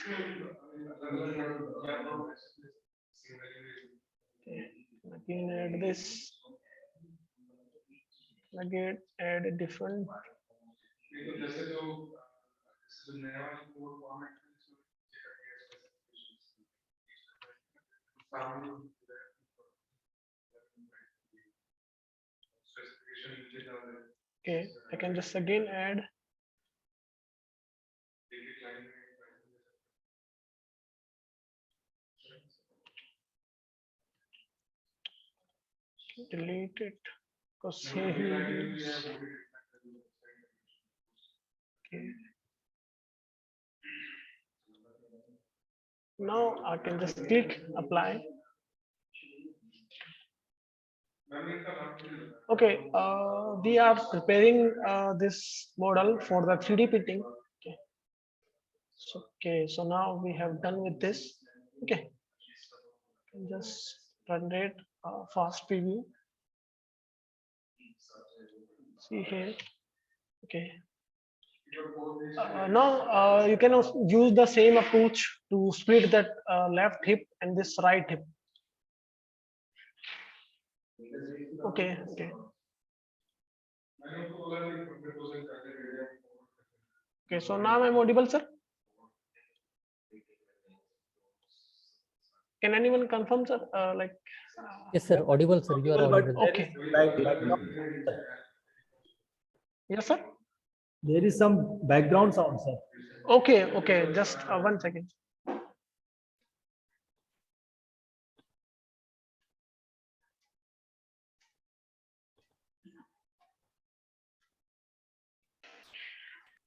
Okay, again add this. Again add a different. Okay, I can just again add. Delete it because here he is. Okay. Now I can just click apply. Okay, we are preparing this model for the 3D printing. Okay. So now we have done with this. Okay, just run it fast preview. See here. Okay. Now you can also use the same approach to split that left hip and this right hip. Okay. Okay. Okay. So now I'm audible, sir. Can anyone confirm, sir? Yes, sir. Audible, sir. You are Well, but audible. there Okay. is background. Yes, sir. There is some background sound, sir. Okay. Okay. Just 1 second.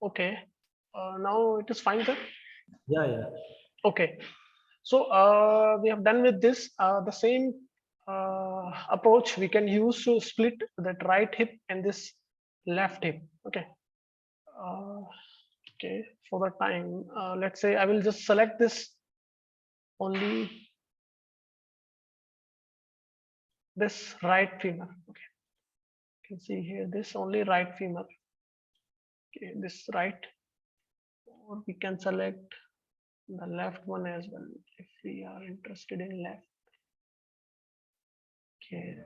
Okay. Now it is fine, sir. Yeah, yeah. Okay. So we have done with this. The same approach we can use to split that right hip and this left hip. Okay. Uh, okay. For the time, let's say I will just select this only this right femur. Okay. You can see here this only right femur. Okay. This right, or we can select the left one as well if we are interested in left. Okay.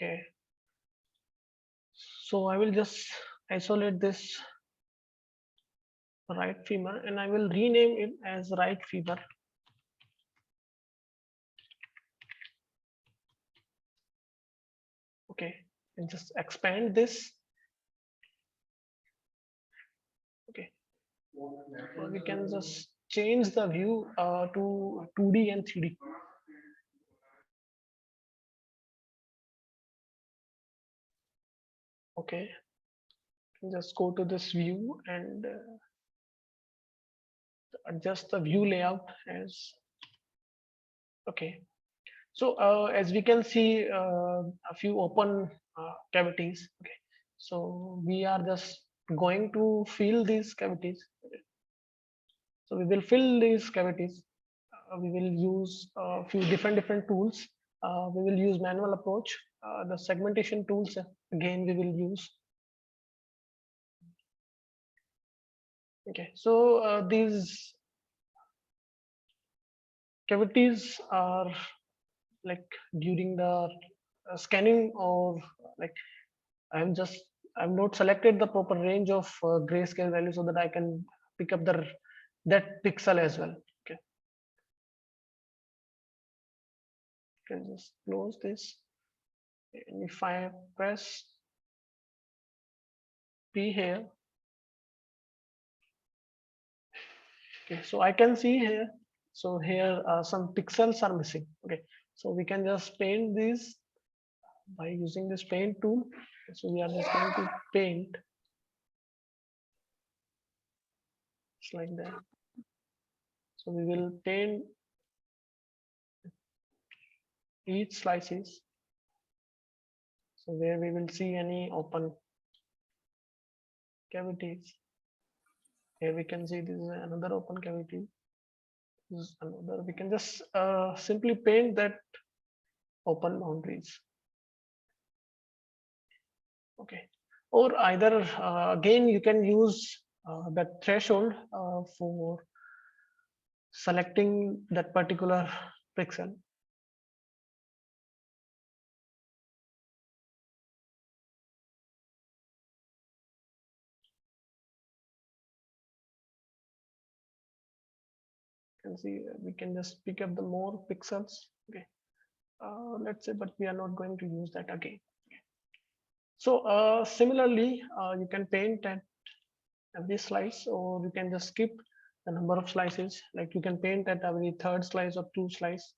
Okay. So I will just isolate this right femur and I will rename it as right femur. Okay, and just expand this. Okay, or we can just change the view to 2D and 3D. Okay, just go to this view and adjust the view layout as okay. So as we can see a few open cavities. Okay. So we are just going to fill these cavities. Okay. So we will fill these cavities. We will use a few different tools. We will use manual approach. The segmentation tools again we will use. Okay. So these cavities are like during the scanning or like I'm just I've not selected the proper range of grayscale value so that I can pick up the that pixel as well. Okay, can just close this. And if I press P here, okay, so I can see here. So here some pixels are missing. Okay, so we can just paint these by using this paint tool. So we are just going to paint just like that. So we will paint each slices. So where we will see any open cavities. Here we can see this is another open cavity. This is another. We can just simply paint that open boundaries. Okay. Or either again you can use the threshold for selecting that particular pixel. You can see we can just pick up the more pixels. Okay. Let's say, but we are not going to use that again. So similarly, you can paint at every slice, or you can just skip the number of slices. Like you can paint at every third slice or two slice.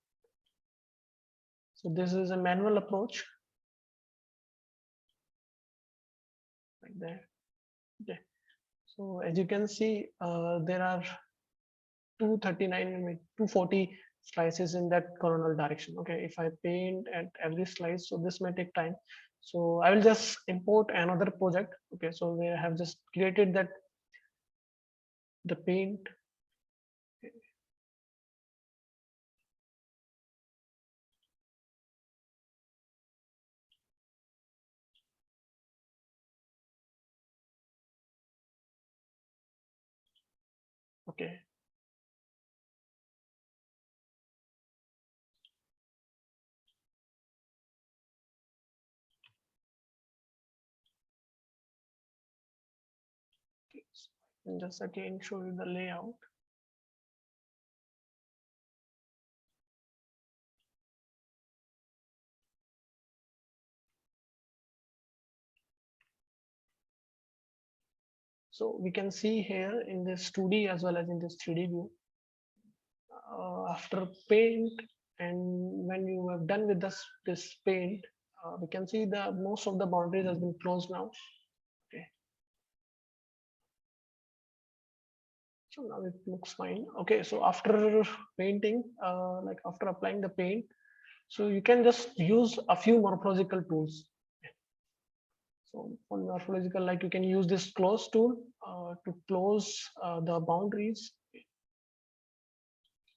So this is a manual approach. Like that. Okay. So as you can see, there are 239 240 slices in that coronal direction. Okay, if I paint at every slice, so this may take time. So I will just import another project. Okay, so we have just created that the paint. Okay. And just again show you the layout. So we can see here in this 2D as well as in this 3D view. After paint, and when you have done with this paint, we can see the most of the boundaries has been closed now. Okay. So now it looks fine. Okay, so after painting, like after applying the paint, so you can just use a few morphological tools. So for morphological, like you can use this close tool to close the boundaries.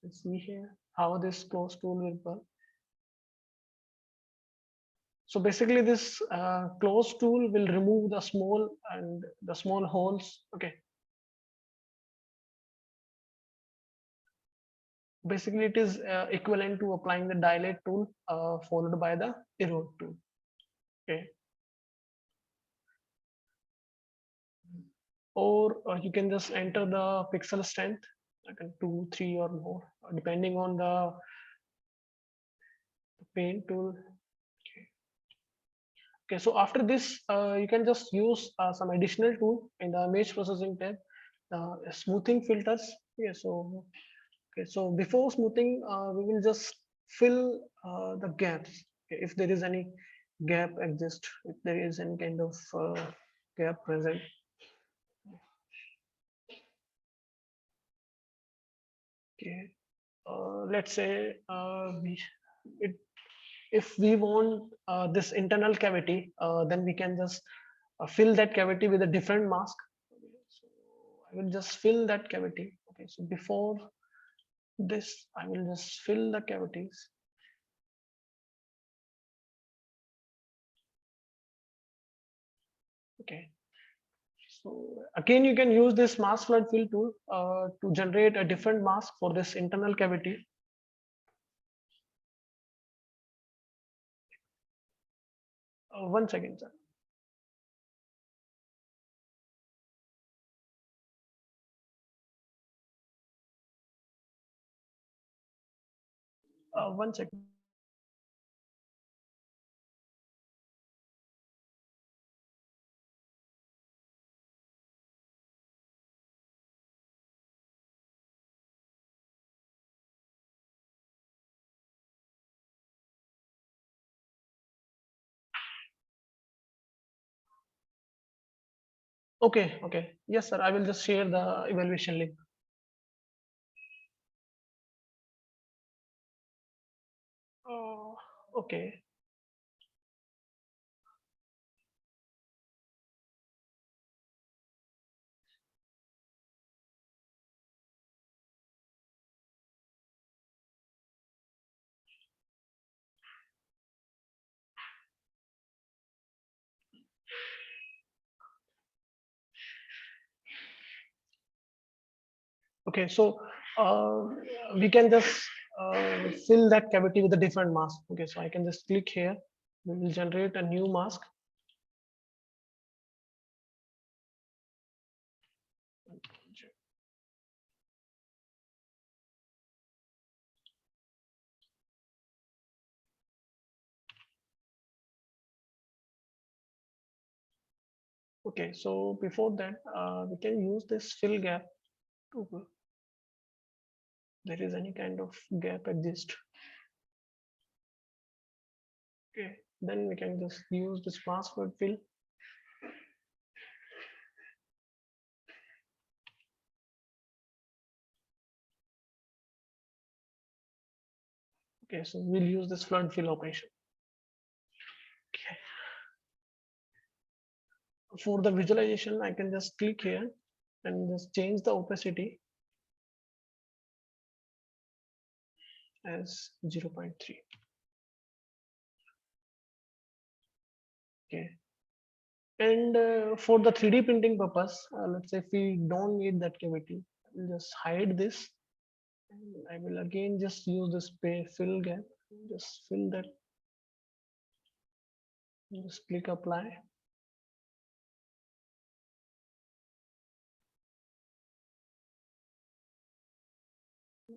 Let's see here how this close tool will work. So basically this close tool will remove the small holes. Okay. Basically it is equivalent to applying the dilate tool followed by the erode tool. Okay. Or you can just enter the pixel strength like a 2, 3 or more depending on the paint tool. Okay, so after this, you can just use some additional tool in the image processing tab, smoothing filters. Yeah, so okay, so before smoothing, we will just fill the gaps. Okay, if there is any gap exist, if there is any kind of gap present. Okay. Let's say it, if we want this internal cavity, then we can just fill that cavity with a different mask. Okay, so I will just fill that cavity. Okay, so before this, I will just fill the cavities. Okay. So again, you can use this mask flood fill tool to generate a different mask for this internal cavity. One second, sir. One second. Okay, okay. Yes, sir. I will just share the evaluation link. Okay. Okay, so uh, we can just fill that cavity with a different mask. Okay, so I can just click here. We will generate a new mask. Okay, so before that, we can use this fill gap tool. There is any kind of gap exist. Okay, then we can just use this mask flood fill. Okay, so we'll use this flood fill operation. Okay. For the visualization, I can just click here and just change the opacity as 0.3. Okay. And for the 3D printing purpose, let's say if we don't need that cavity, we'll just hide this. And I will again just use this fill gap, just fill that. Just click apply.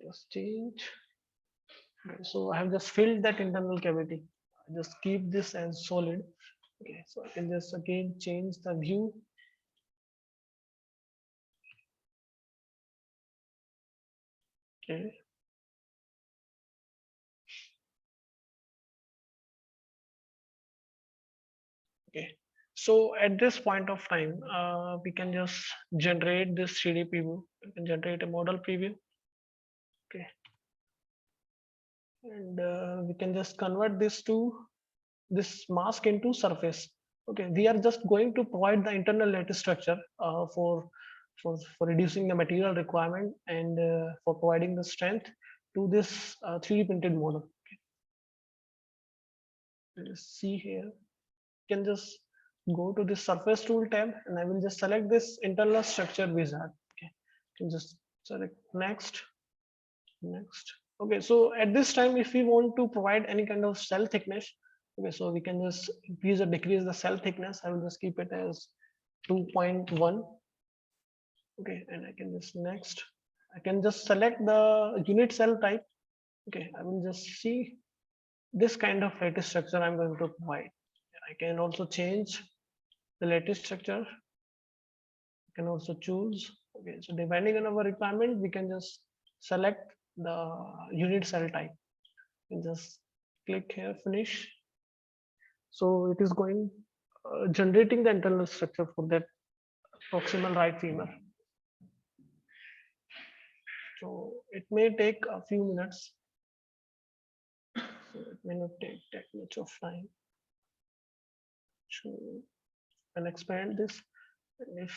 Just change. Okay, so I have just filled that internal cavity. I just keep this as solid. Okay, so I can just again change the view. Okay. Okay. So at this point of time, we can just generate this 3D preview. We can generate a model preview. Okay. And we can just convert this mask into surface. Okay, we are just going to provide the internal lattice structure for reducing the material requirement and for providing the strength to this 3D printed model. Okay. Let's see here. You can just go to the surface tool tab and I will just select this internal structure wizard. Okay, you can just select next. Okay, so at this time, if we want to provide any kind of cell thickness, okay, so we can just increase or decrease the cell thickness. I will just keep it as 2.1. Okay, and I can just next. I can just select the unit cell type. Okay, I will just see this kind of lattice structure I'm going to provide. I can also change the lattice structure. I can also choose. Okay, so depending on our requirement, we can just select the unit cell type and just click here, finish. So it is going generating the internal structure for that proximal right femur. So it may take a few minutes. So it may not take that much of time. So and expand this. And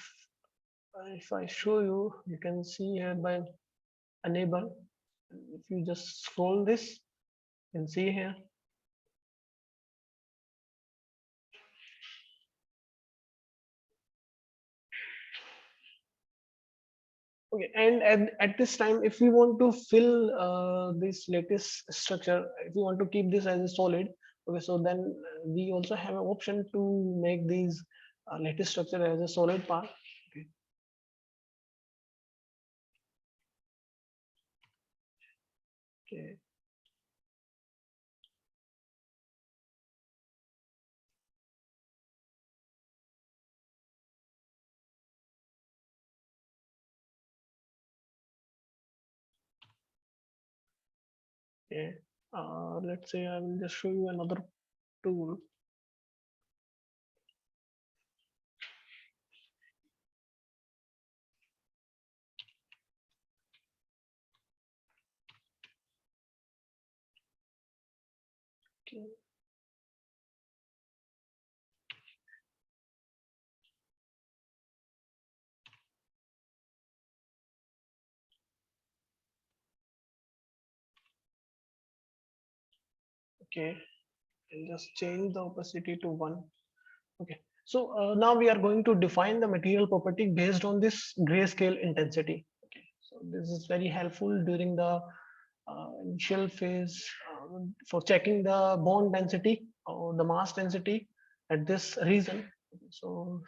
if I show you, you can see here by enable. If you just scroll this, you can see here. Okay, and at this time, if we want to fill this lattice structure, if we want to keep this as a solid, okay, so then we also have an option to make these lattice structure as a solid part. Okay. Okay. Okay. Let's say I will just show you another tool. Okay. Okay. And just change the opacity to 1. Okay. So now we are going to define the material property based on this grayscale intensity. Okay. So this is very helpful during the initial phase for checking the bond density or the mass density at this region. So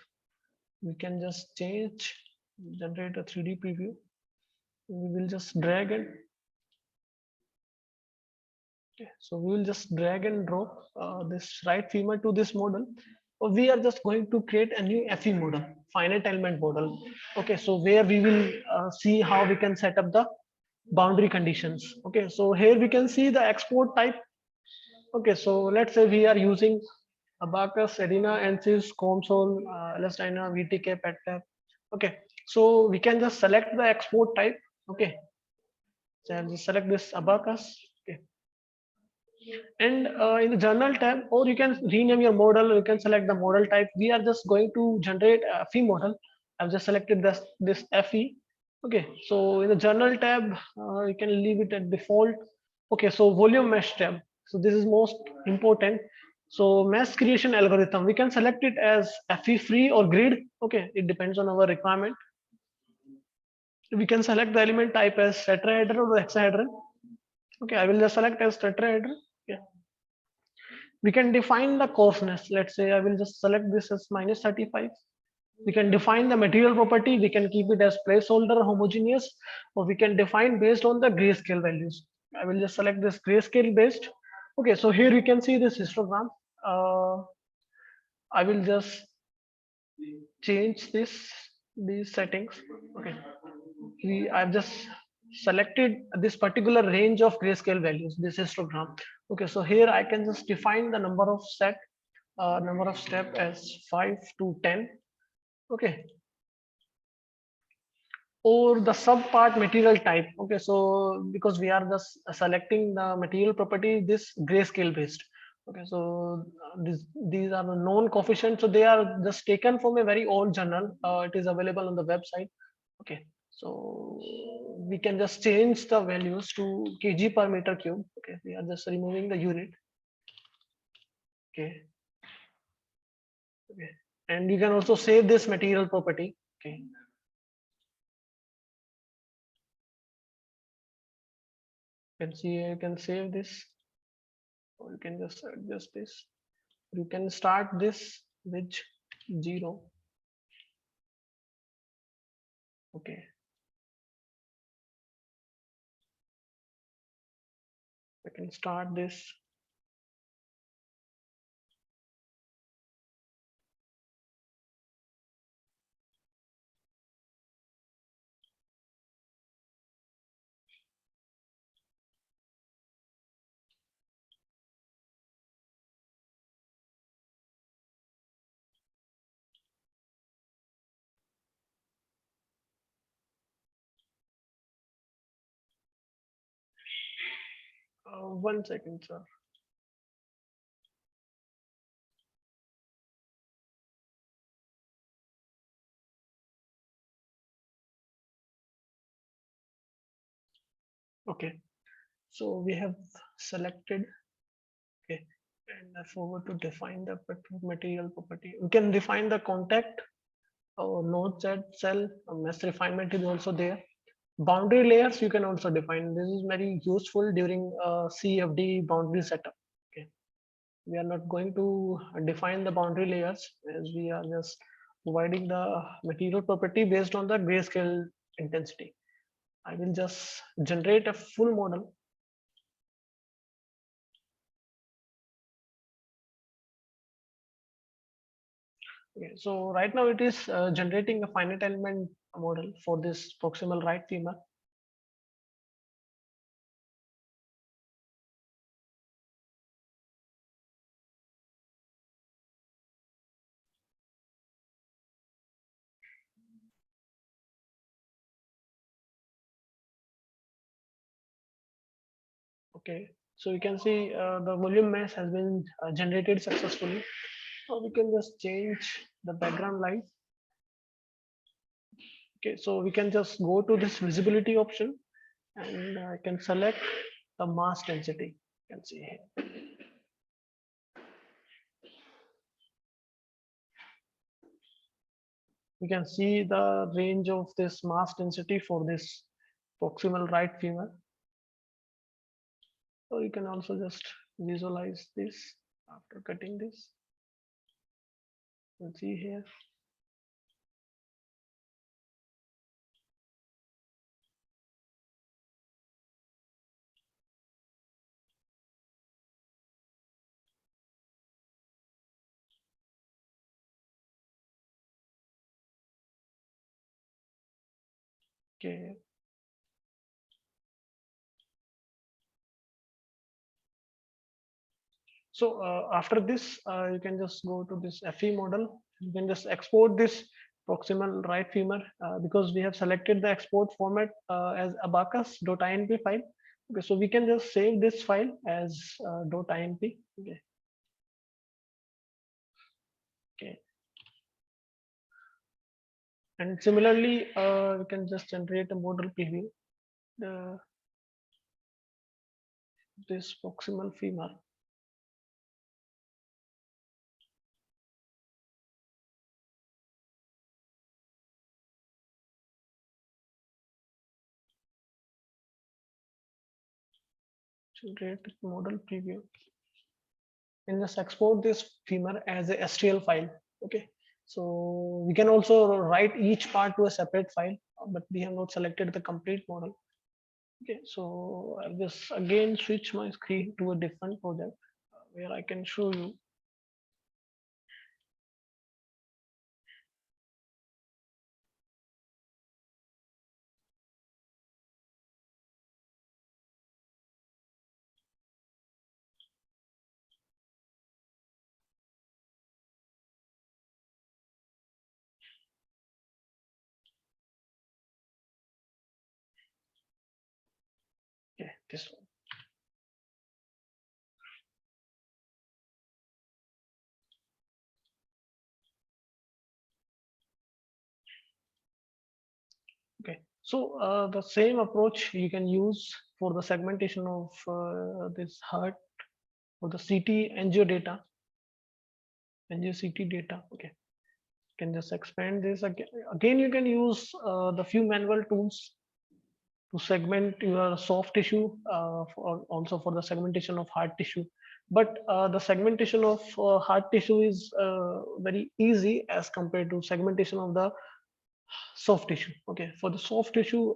we can just generate a 3D preview. We will just drag it. Okay, so we will just drag and drop this right femur to this model. Or we are just going to create a new FE model, finite element model. Okay, so where we will see how we can set up the boundary conditions. Okay, so here we can see the export type. Okay, so let's say we are using Abacus, Edina, ANSYS, COMSOL, Elastina, VTK, PETLAB. Okay, so we can just select the export type. Okay, so I'll just select this Abacus. Okay, and in the journal tab, or you can rename your model, you can select the model type. We are just going to generate a FE model. I've just selected this FE. Okay, so in the journal tab, you can leave it at default. Okay, so volume mesh tab. So this is most important. So mesh creation algorithm, we can select it as FE free or grid. Okay, it depends on our requirement. We can select the element type as tetrahedron or hexahedron. Okay, I will just select as tetrahedron. Yeah. We can define the coarseness. Let's say I will just select this as -35. We can define the material property. We can keep it as placeholder homogeneous, or we can define based on the grayscale values. I will just select this grayscale based. Okay, so here you can see this histogram. I will just change these settings. Okay, I've just selected this particular range of grayscale values, this histogram. Okay, so here I can just define the number of step as 5 to 10. Okay, or the subpart material type. Okay, so because we are just selecting the material property, this grayscale based. Okay, so these are the known coefficients, so they are just taken from a very old journal. It is available on the website. Okay, so we can just change the values to kg per meter cube. Okay, we are just removing the unit. Okay, okay, and you can also save this material property. Okay, you can see you can save this, or you can just adjust this. You can start this with 0. Okay, I can start this. One second, sir. Okay, so we have selected. Okay, and I forgot to define the material property. We can define the contact or node cell. Mesh refinement is also there. Boundary layers you can also define. This is very useful during CFD boundary setup. Okay, we are not going to define the boundary layers as we are just providing the material property based on the grayscale intensity. I will just generate a full model. Okay, so right now it is generating a finite element model for this proximal right femur. Okay, so you can see the volume mesh has been generated successfully. So we can just change the background light. Okay, so we can just go to this visibility option and I can select the mass density. You can see here. We can see the range of this mass density for this proximal right femur. So you can also just visualize this after cutting this. You can see here. Okay. So after this, you can just go to this FE model. You can just export this proximal right femur because we have selected the export format as abacus.inp file. Okay, so we can just save this file as .inp. Okay. Okay. And similarly, we can just generate a model preview. This proximal femur. Generate model preview. And just export this femur as a STL file. Okay. So we can also write each part to a separate file, but we have not selected the complete model. Okay, so I'll just again switch my screen to a different project where I can show you. Okay, this one. Okay, so the same approach you can use for the segmentation of this heart for the CT angio data, angio CT data. Okay, you can just expand this again. Again, you can use the few manual tools to segment your soft tissue, also for the segmentation of hard tissue. But the segmentation of hard tissue is very easy as compared to segmentation of the soft tissue. Okay, for the soft tissue,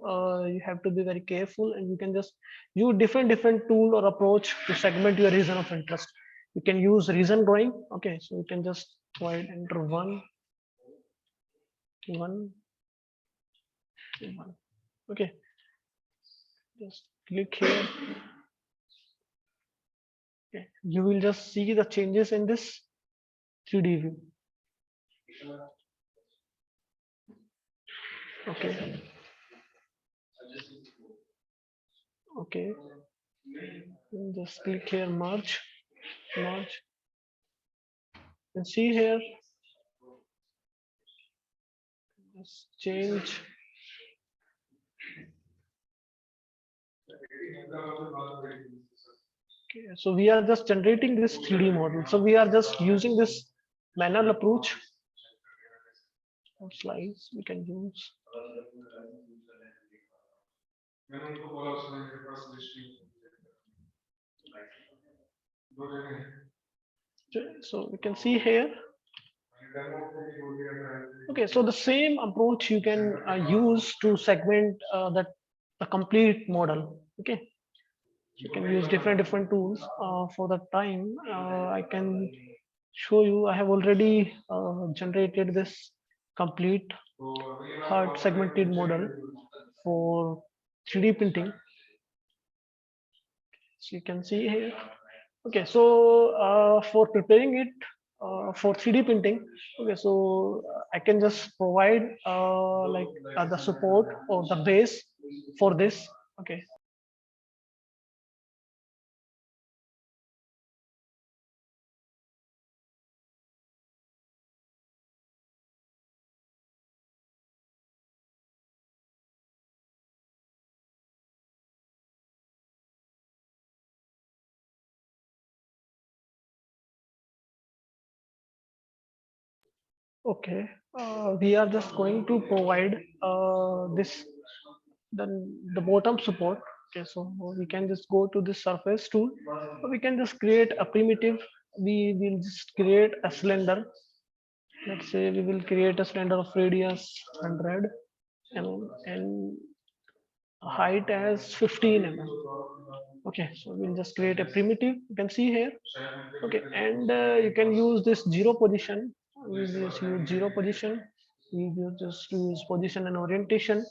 you have to be very careful, and you can just use different tool or approach to segment your region of interest. You can use region drawing. Okay, so you can just provide enter one. Okay, just click here. Okay, you will just see the changes in this 3D view. Okay. Okay. Just click here, merge. And see here, just change. Okay, so we are just generating this 3D model. So we are just using this manual approach. Slides we can use. So we can see here. Okay, so the same approach you can use to segment the complete model. Okay, you can use different tools. For the time, I can show you. I have already generated this complete hard segmented model for 3D printing. So you can see here. Okay, so for preparing it for 3D printing, okay, so I can just provide the support or the base for this. Okay. Okay, we are just going to provide this the bottom support. Okay, so we can just go to the surface tool. We can just create a primitive. We will just create a cylinder. Let's say we will create a cylinder of radius 100 and height as 15 mm. Okay, so we'll just create a primitive. You can see here. Okay, and you can use this zero position. We just use zero position. We will just use position and orientation.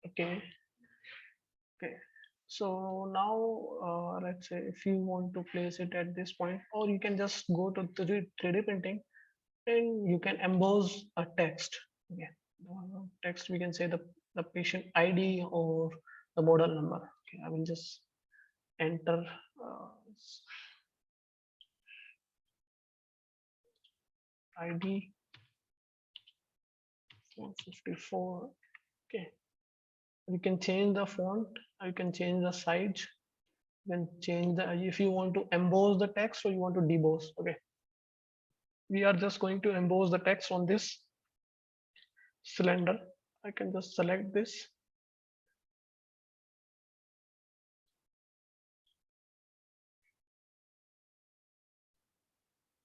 Okay. Okay. So now, let's say if you want to place it at this point, or you can just go to 3D printing and you can emboss a text. Okay. Text, we can say the patient ID or the model number. Okay, I will just enter ID 454. Okay. You can change the font, you can change the size, you can change the, if you want to emboss the text or you want to deboss. Okay, we are just going to emboss the text on this cylinder. I can just select this.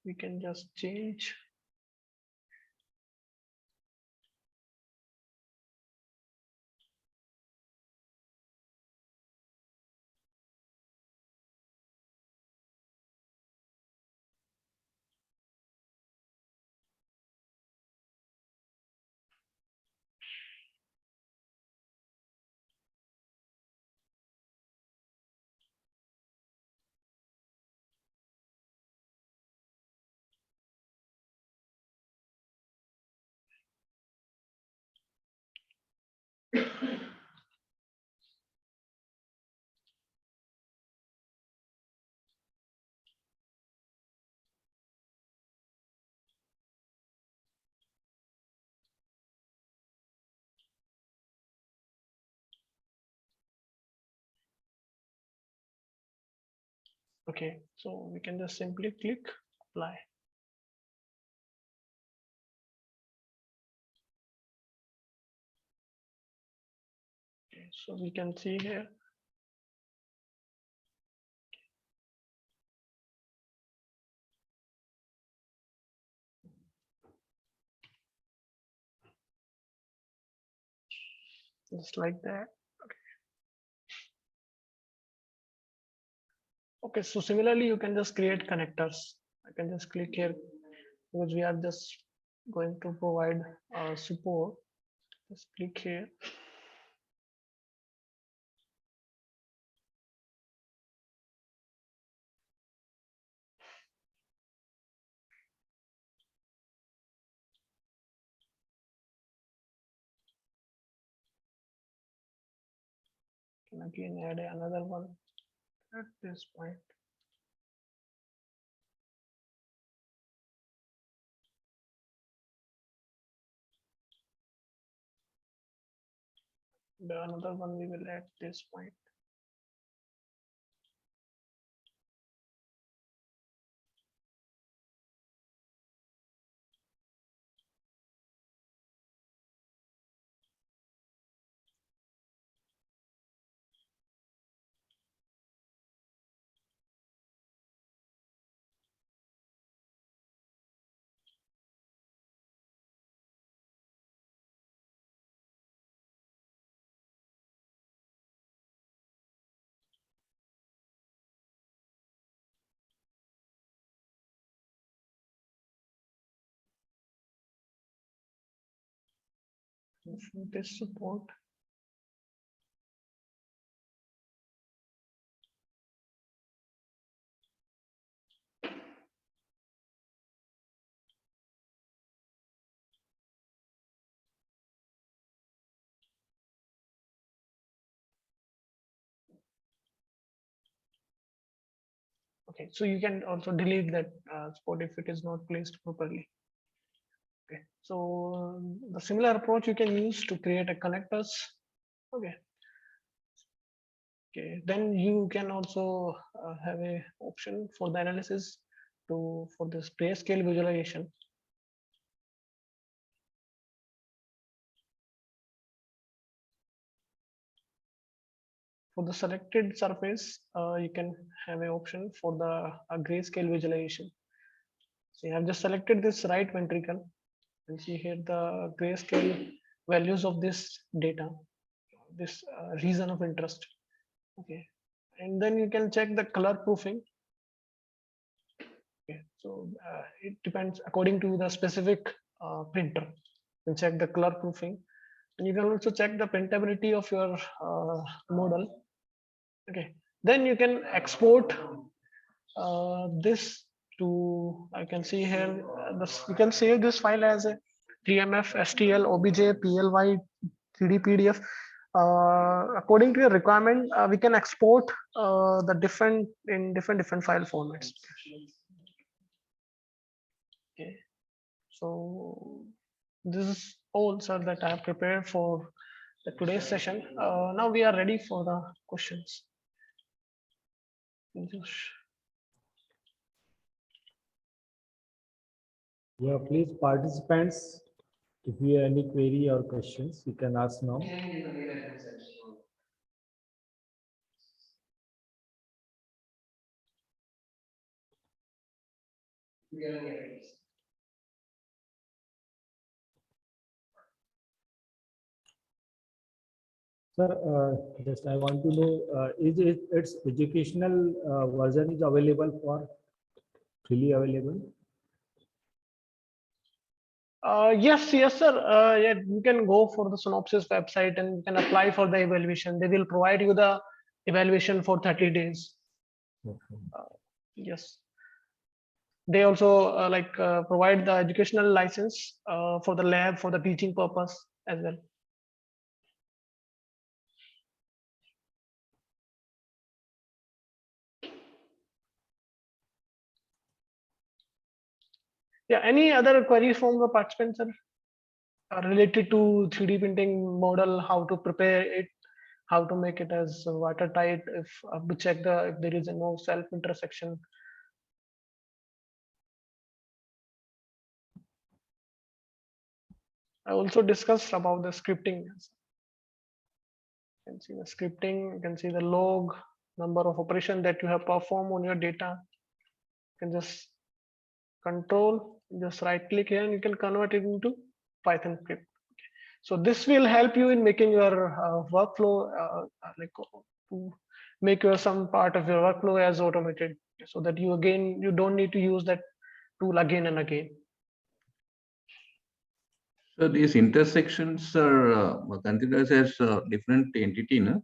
We can just change. Okay, so we can just simply click apply. Okay, so we can see here. Just like that. Okay, so similarly, you can just create connectors. I can just click here because we are just going to provide support. Just click here. Can again add another one at this point. The another one we will add this point. This support. Okay, so you can also delete that support if it is not placed properly. Okay, so the similar approach you can use to create a connectors. Okay. Okay, then you can also have a option for the analysis for this grayscale visualization. For the selected surface, you can have an option for the grayscale visualization. So you have just selected this right ventricle and see here the grayscale values of this data, this region of interest. Okay, and then you can check the color proofing. Okay, so it depends according to the specific printer. You can check the color proofing, and you can also check the printability of your model. Okay, then you can export this to, I can see here, you can save this file as a TMF, STL, OBJ, PLY, 3D PDF. According to your requirement, we can export the different file formats. Okay, so this is all, sir, that I have prepared for the today's session. Now we are ready for the questions. Yeah, please participants, if you have any query or questions, you can ask now. Sir, just I want to know, is its educational version is available for freely available? Yes, sir. Yeah, you can go for the Synopsys website and you can apply for the evaluation. They will provide you the evaluation for 30 days. Okay. Yes. They also provide the educational license for the lab for the teaching purpose as well. Yeah, any other queries from the participants, sir, related to 3D printing model, how to prepare it, how to make it as watertight, if to check if there is no self intersection. I also discussed about the scripting. You can see the scripting, you can see the log, number of operation that you have performed on your data. You can just control, just right click here and you can convert it into Python script. So this will help you in making your workflow to make your some part of your workflow as automated, so that you don't need to use that tool again and again. So these intersections are considered as different entity, no?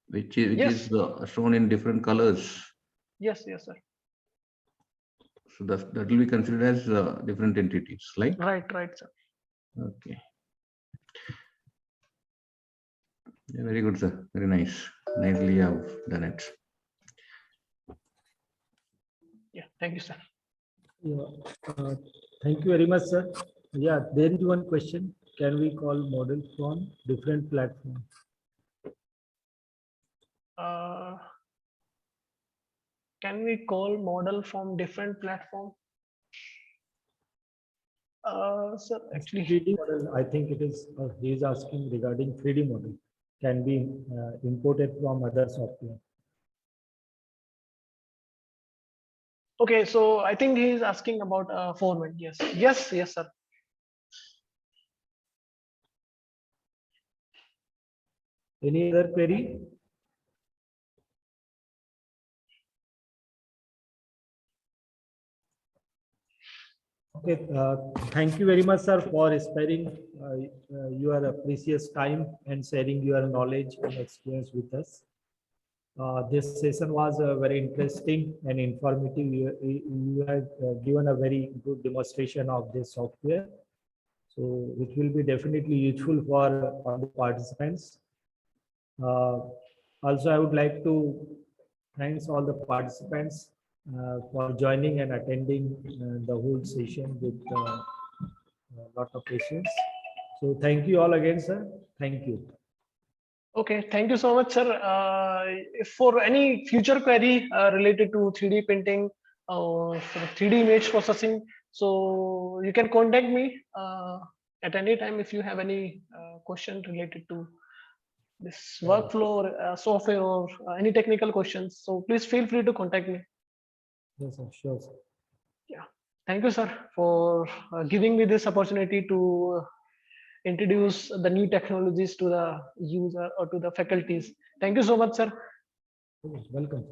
Which is shown in different colors. Yes, yes, sir. So that will be considered as different entities, like? Right, sir. Okay. Yeah, very good, sir. Very nice. Nicely you have done it. Yeah, thank you, sir. Yeah, thank you very much, sir. Yeah, there is one question. Can we call model from different platform? Can we call model from different platform? Sir, actually, 3D model, I think it is, he is asking regarding 3D model, can be imported from other software. okay, so I think he is asking about format. Yes, sir. Any other query? Okay, thank you very much, sir, for sparing your precious time and sharing your knowledge and experience with us. This session was very interesting and informative. You have given a very good demonstration of this software. So it will be definitely useful for all the participants. Also, I would like to thanks all the participants for joining and attending the whole session with a lot of patience. So thank you all again, sir. Thank you. Okay, thank you so much, sir. If for any future query related to 3D printing or for 3D image processing, so you can contact me at any time if you have any question related to this workflow or software or any technical questions. So please feel free to contact me. Yes, sir. Sure, sir. Yeah, thank you, sir, for giving me this opportunity to introduce the new technologies to the user or to the faculties. Thank you so much, sir. Welcome.